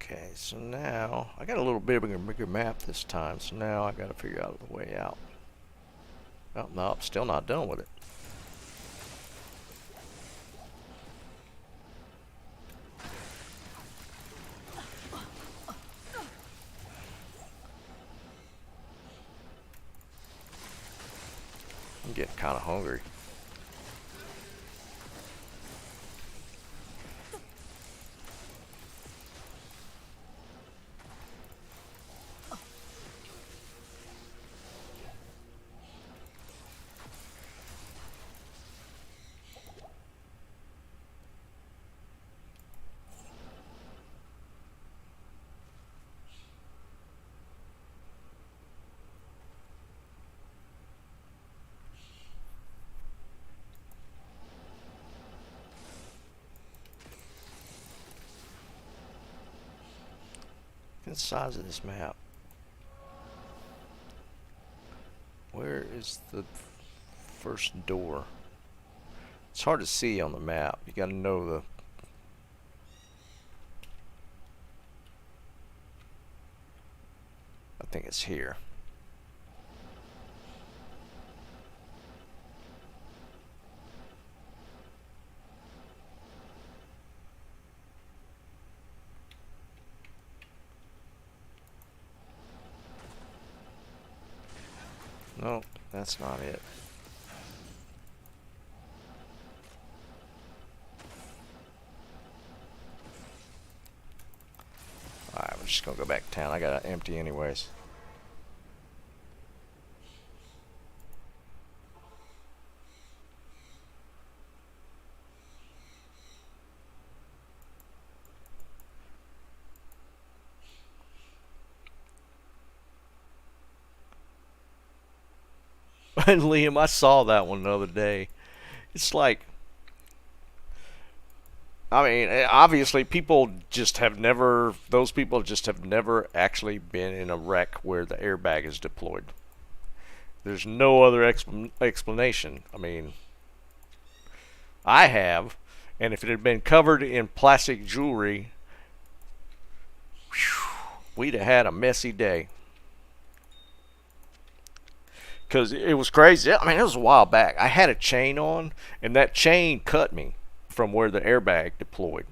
Okay, so now I got a little bit bigger map this time. So now I got to figure out the way out. Oh no, still not done with it. I'm getting kind of hungry. Look at the size of this map. Where is the first door? It's hard to see on the map. You gotta know the... I think it's here. No, that's not it. Alright, we're just gonna go back to town. I got it empty anyways. And Liam, I saw that one the other day. It's like I mean, obviously, people just have never. Those people just have never actually been in a wreck where the airbag is deployed. There's no other explanation. I mean, I have, and if it had been covered in plastic jewelry, whew, we'd have had a messy day. Because it was crazy. I mean, it was a while back. I had a chain on, and that chain cut me from where the airbag deployed.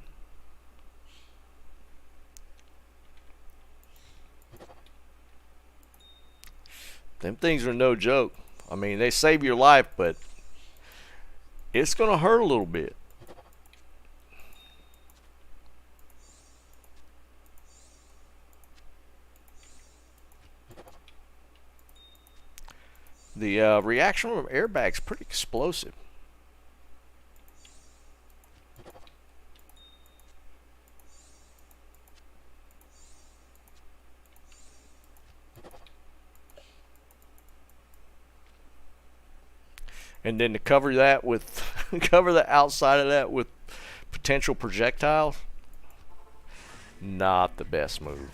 Them things are no joke. I mean, they save your life, but it's going to hurt a little bit. The reaction from airbag's pretty explosive. And then to cover that with cover the outside of that with potential projectiles, not the best move.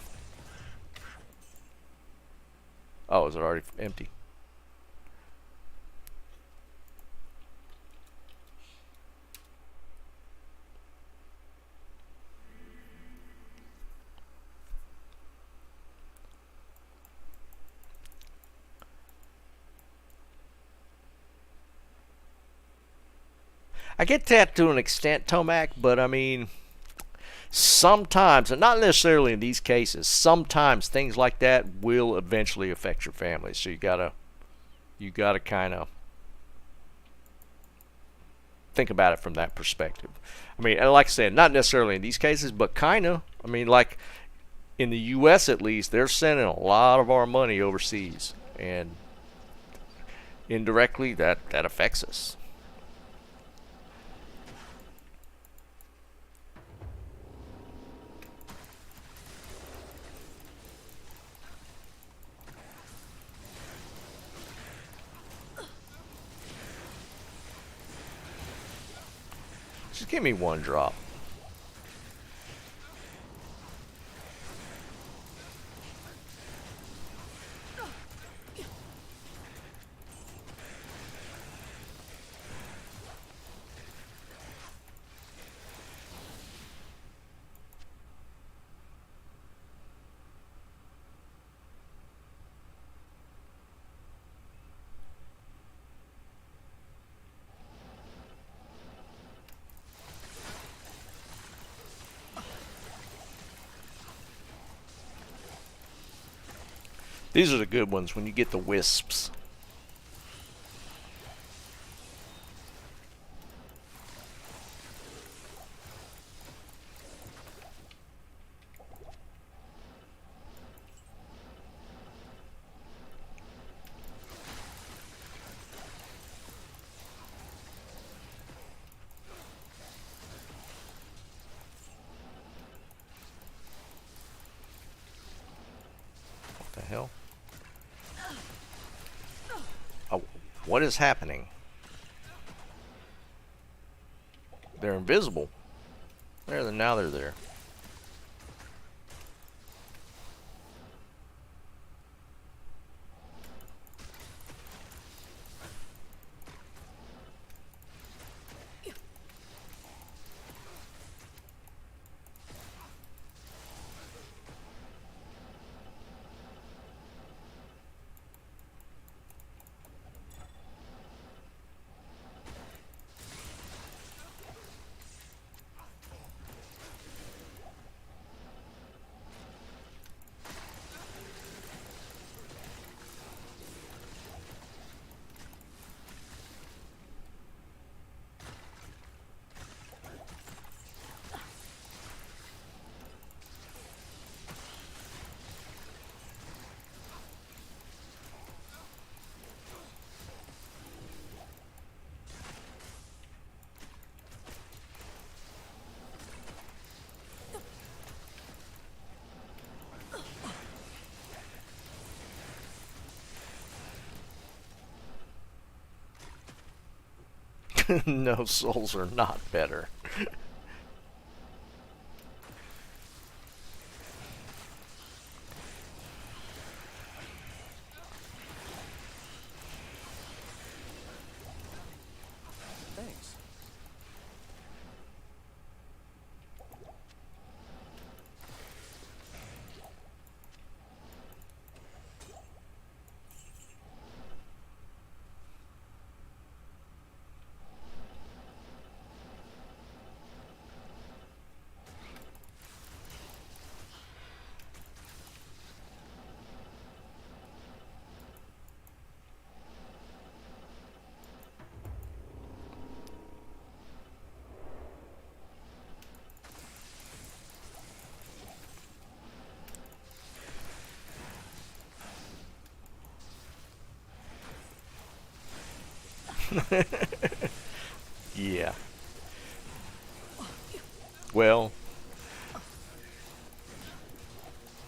Oh, is it already empty? I get that to an extent, Tomac, but I mean, sometimes, and not necessarily in these cases, sometimes things like that will eventually affect your family. So you gotta kind of think about it from that perspective. I mean, and like I said, not necessarily in these cases, but kind of. I mean, like in the U.S. at least, they're sending a lot of our money overseas, and indirectly that affects us. Just give me one drop. These are the good ones when you get the wisps. What the hell? Oh, what is happening? They're invisible. Now they're there. No souls are not better. Yeah. Well,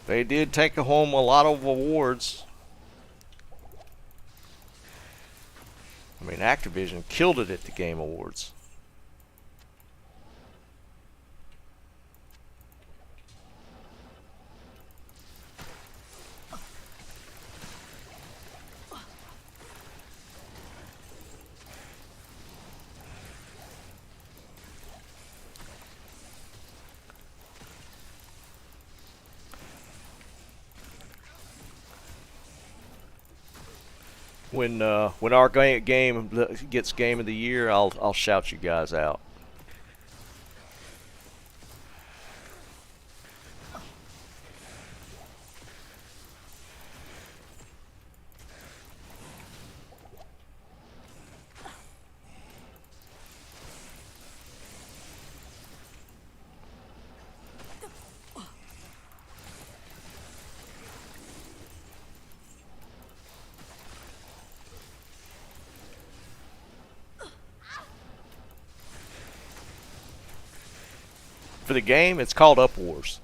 they did take home a lot of awards. I mean, Activision killed it at the Game Awards. When our game gets Game of the Year, I'll shout you guys out. For the game, it's called Up Wars.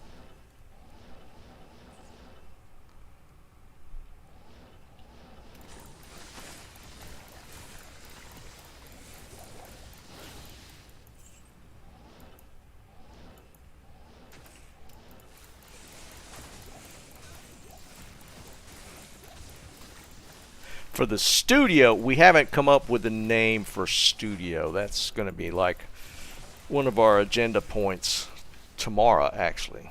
For the studio, we haven't come up with a name for studio. That's going to be like one of our agenda points tomorrow, actually.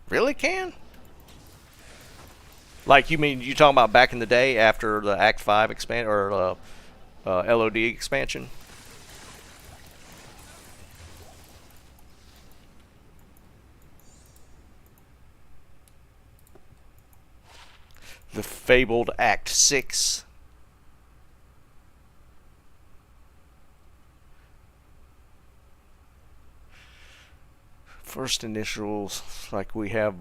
Really, Can? Like, you mean you talking about back in the day after the Act 5 expand or LOD expansion? The fabled Act 6. First initials, like we have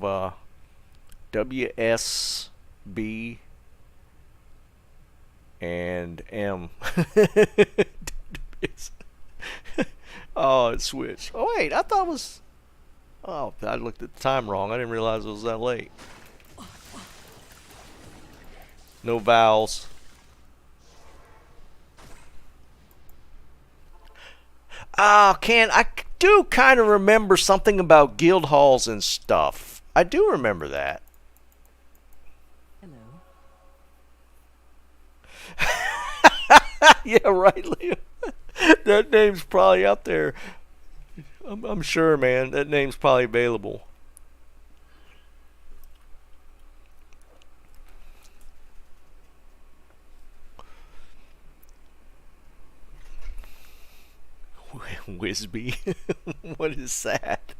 WSB and M. Oh, it switched. Oh, wait, I thought it was... Oh, I looked at the time wrong. I didn't realize it was that late. No vowels. Ah, I do kind of remember something about guild halls and stuff. I do remember that. Hello. Yeah, right, Liam. That name's probably out there. I'm sure, man. That name's probably available. Wisby. What is that?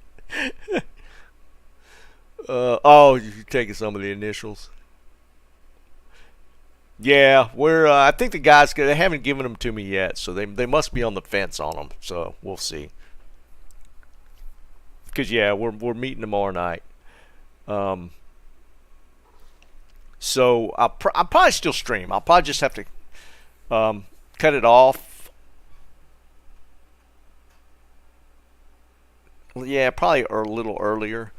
Oh, you're taking some of the initials. Yeah, we're. I think the guys, they haven't given them to me yet, so they must be on the fence on them. So we'll see. Cause yeah, we're meeting tomorrow night. So I'll probably still stream. I'll probably just have to cut it off. Yeah, probably a little earlier.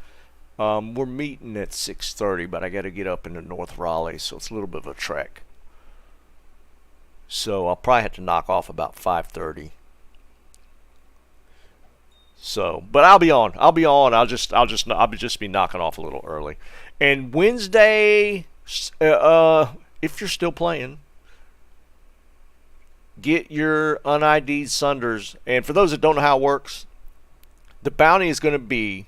We're meeting at 6:30, but I got to get up into North Raleigh, so it's a little bit of a trek. So I'll probably have to knock off about 5:30. So, but I'll be on. I'll just be knocking off a little early. And Wednesday, if you're still playing, get your un-ID'd Sunders. And for those that don't know how it works, the bounty is going to be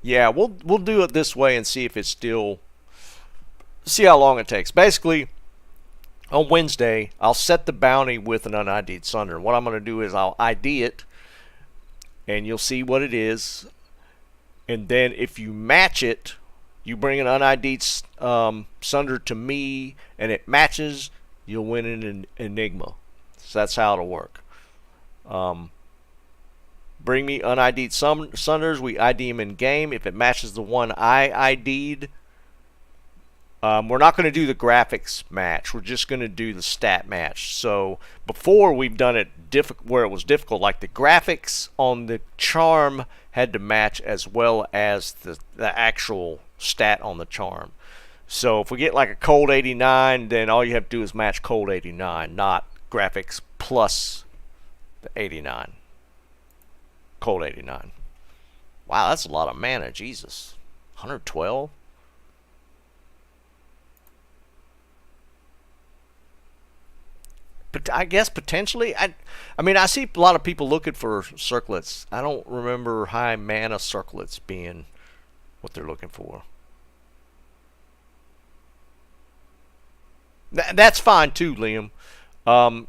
yeah, we'll do it this way and see if it's still, see how long it takes. Basically, on Wednesday, I'll set the bounty with an un-ID'd Sunder. What I'm going to do is I'll ID it, and you'll see what it is. And then if you match it, you bring an unID'd Sunder to me, and it matches, you'll win an Enigma. So that's how it'll work. Bring me unID'd Sunders. We ID them in game. If it matches the one I ID'd, we're not going to do the graphics match. We're just going to do the stat match. So before we've done it where it was difficult, like the graphics on the charm had to match as well as the actual stat on the charm. So if we get like a cold 89, then all you have to do is match cold 89, not graphics plus the 89. Cold 89. Wow, that's a lot of mana. Jesus. 112? But I guess potentially, I mean, I see a lot of people looking for circlets. I don't remember high mana circlets being what they're looking for. That's fine too, Liam.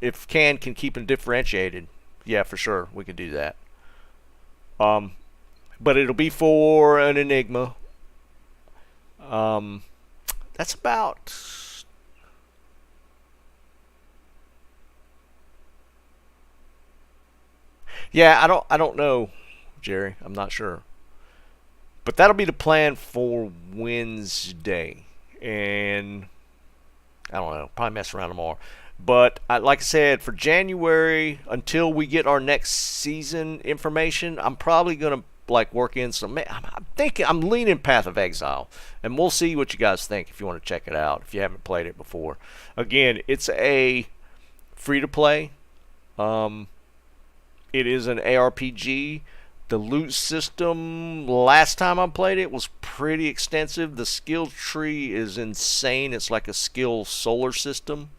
If can keep them differentiated, yeah, for sure, we can do that. But it'll be for an Enigma. That's about... Yeah, I don't know, Jerry. I'm not sure. But that'll be the plan for Wednesday. And I don't know, probably mess around tomorrow. But like I said, for January, until we get our next season information, I'm probably going to like work in some... I'm leaning Path of Exile. And we'll see what you guys think if you want to check it out, if you haven't played it before. Again, it's a free-to-play. It is an ARPG. The loot system, last time I played it, was pretty extensive. The skill tree is insane. It's like a skill solar system.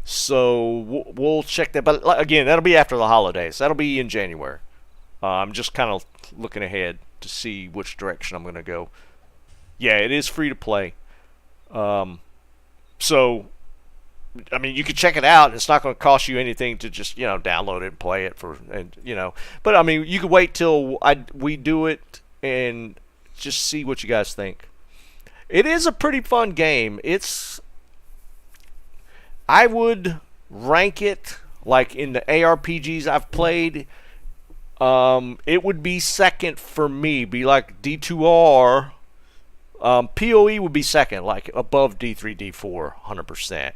So we'll check that. But again, that'll be after the holidays. That'll be in January. I'm just kind of looking ahead to see which direction I'm going to go. Yeah, it is free to play. So... I mean, you can check it out. It's not going to cost you anything to just, download it and play it But I mean, you could wait till we do it and just see what you guys think. It is a pretty fun game. I would rank it like in the ARPGs I've played. It would be second for me. Be like D2R. PoE would be second, like above D3, D4, 100%.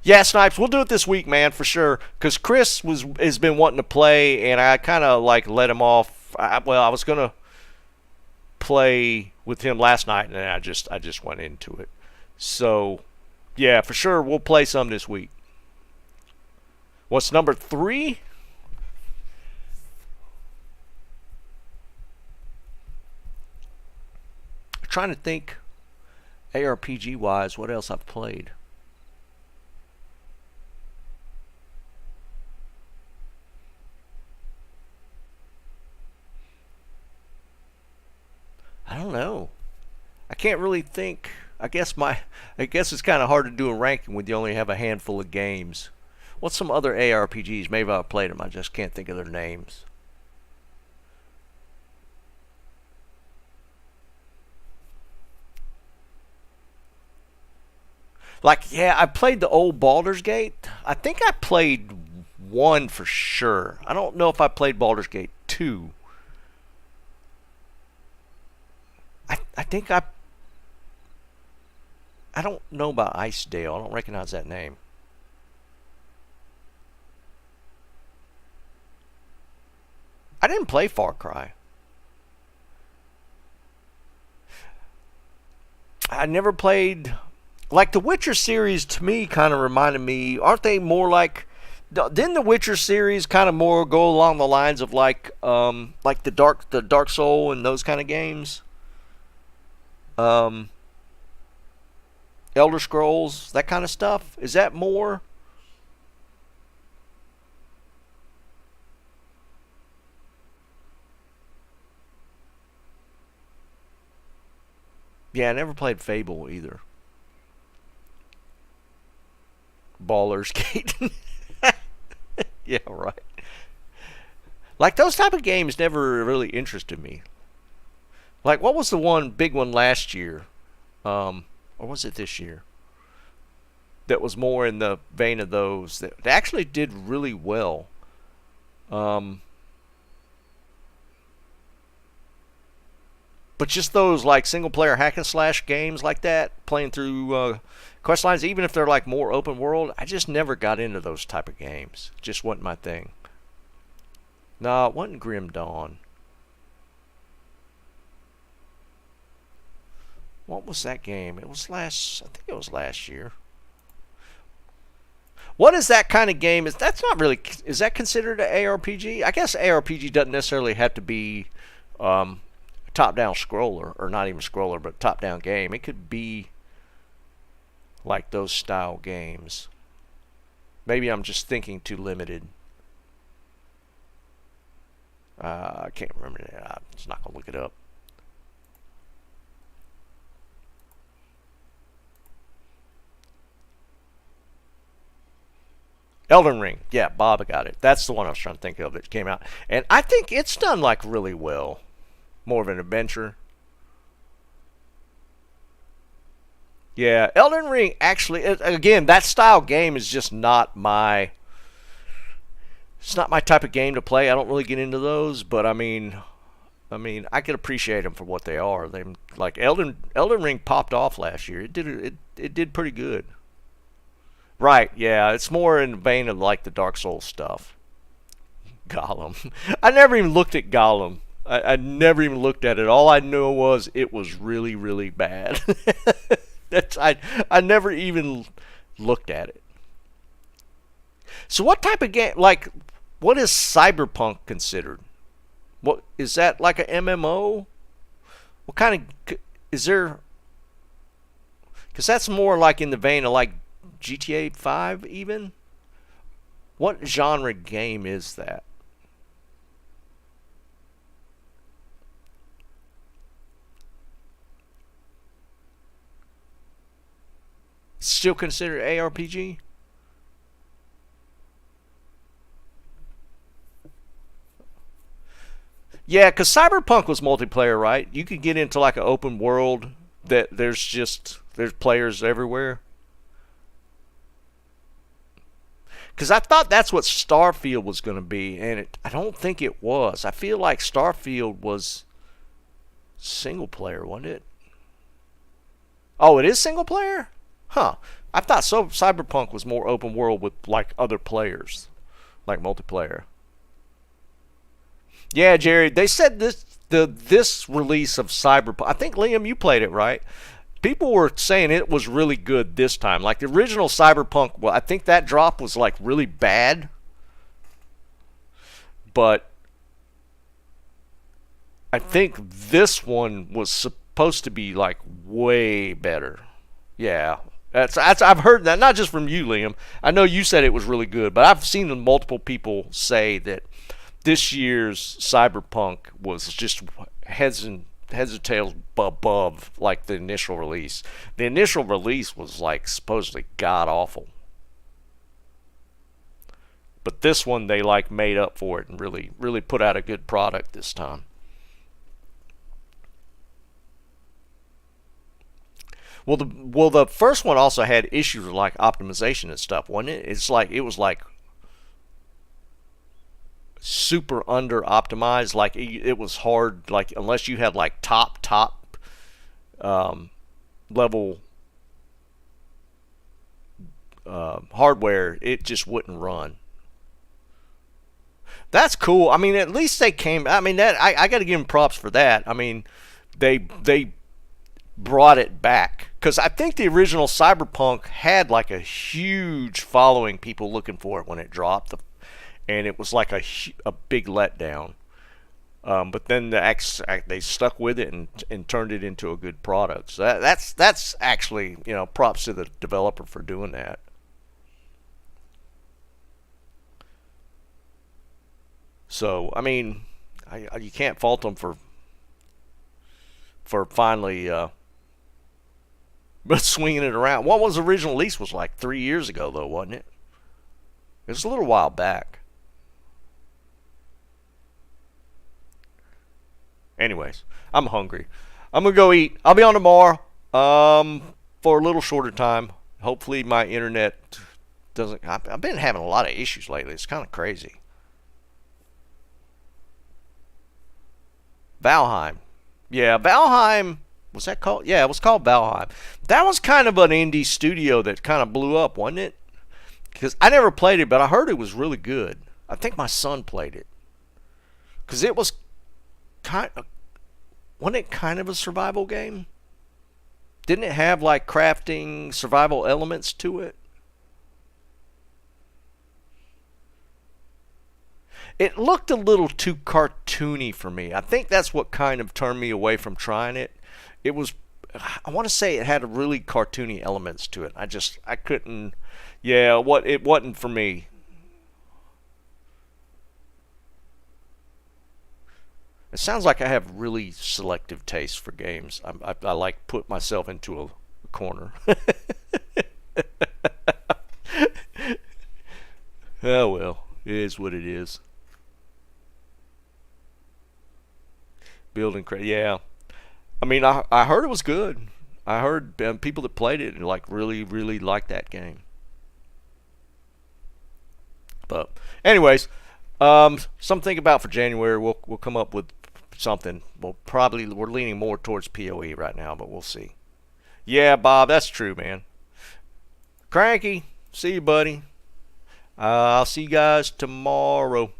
Yeah, Snipes, we'll do it this week, man, for sure. Because Chris has been wanting to play, and I kind of like let him off. I was gonna play with him last night, and I just went into it. So, yeah, for sure, we'll play some this week. What's number 3? I'm trying to think, ARPG wise, what else I've played. I don't know. I can't really think. I guess it's kind of hard to do a ranking when you only have a handful of games. What's some other ARPGs? Maybe I've played them. I just can't think of their names. Like, yeah, I played the old Baldur's Gate. I think I played 1 for sure. I don't know if I played Baldur's Gate 2. I think I don't know about Icedale. I don't recognize that name. I didn't play Far Cry. I never played... Like, the Witcher series, to me, kind of reminded me... Aren't they more like... Didn't the Witcher series kind of more go along the lines of like the Dark Soul and those kind of games? Elder Scrolls, that kind of stuff? Is that more? Yeah, I never played Fable either. Ballers Gate. Yeah, right. Like, those type of games never really interested me. Like, what was the one big one last year? Or was it this year? That was more in the vein of those that actually did really well. But just those like single player hack and slash games like that, playing through quest lines, even if they're like more open world, I just never got into those type of games. Just wasn't my thing. No, it wasn't Grim Dawn. What was that game? It was I think it was last year. What is that kind of game? Is that considered an ARPG? I guess ARPG doesn't necessarily have to be top-down scroller, or not even scroller, but top-down game. It could be like those style games. Maybe I'm just thinking too limited. I can't remember that. I'm just not going to look it up. Elden Ring. Yeah, Bob got it. That's the one I was trying to think of that came out. And I think it's done like really well. More of an adventure. Yeah, Elden Ring actually, again, that style game is just not my... It's not my type of game to play. I don't really get into those, but I mean, I can appreciate them for what they are. They like Elden Ring popped off last year. It did pretty good. Right? Yeah, it's more in the vein of like the Dark Souls stuff. Gollum. I never even looked at Gollum. I never even looked at it. All I knew was it was really, really bad. I never even looked at it. So what type of game, like, what is Cyberpunk considered? What is that, like a MMO? What kind of, is there, because that's more like in the vein of like GTA 5 even? What genre game is that? Still considered ARPG? Yeah, because Cyberpunk was multiplayer, right? You could get into like an open world that there's players everywhere. Because I thought that's what Starfield was going to be, and I don't think it was. I feel like Starfield was single player, wasn't it? Oh, it is single player? Huh. I thought Cyberpunk was more open world with like other players, like multiplayer. Yeah, Jerry, they said this release of Cyberpunk, I think, Liam, you played it, right? People were saying it was really good this time. Like the original Cyberpunk, well, I think that drop was like really bad. But I think this one was supposed to be like way better. Yeah. I've heard that, not just from you, Liam. I know you said it was really good, but I've seen multiple people say that this year's Cyberpunk was just heads and tails above like the initial release. The initial release was like supposedly god awful, but this one they like made up for it and really put out a good product this time. Well, the first one also had issues with like optimization and stuff, wasn't it? It was like super under optimized. Like it was hard, like unless you had like top level hardware, it just wouldn't run. That's cool. I mean, at least they came. I mean, that I got to give them props for that. I mean, they brought it back, because I think the original Cyberpunk had like a huge following, people looking for it when it dropped, and it was like a big letdown. But then they stuck with it and turned it into a good product. So that's actually, props to the developer for doing that. So I mean, you can't fault them for finally But swinging it around. What was the original release was like 3 years ago, though, wasn't it? It was a little while back. Anyways, I'm hungry. I'm going to go eat. I'll be on tomorrow for a little shorter time. Hopefully my internet doesn't... I've been having a lot of issues lately. It's kind of crazy. Valheim. Yeah, Valheim... Was that called? Yeah, it was called Valheim. That was kind of an indie studio that kind of blew up, wasn't it? Because I never played it, but I heard it was really good. I think my son played it. Because it was wasn't it kind of a survival game? Didn't it have like crafting, survival elements to it? It looked a little too cartoony for me. I think that's what kind of turned me away from trying it. It was, I want to say it had really cartoony elements to it. I couldn't, yeah, it wasn't for me. It sounds like I have really selective taste for games. I like put myself into a corner. Oh well, it is what it is. Building credit, yeah. I mean, I heard it was good. I heard people that played it and like really liked that game. But anyways, something about for January we'll come up with something. We're leaning more towards PoE right now, but we'll see. Yeah, Bob, that's true, man. Cranky, see you, buddy. I'll see you guys tomorrow.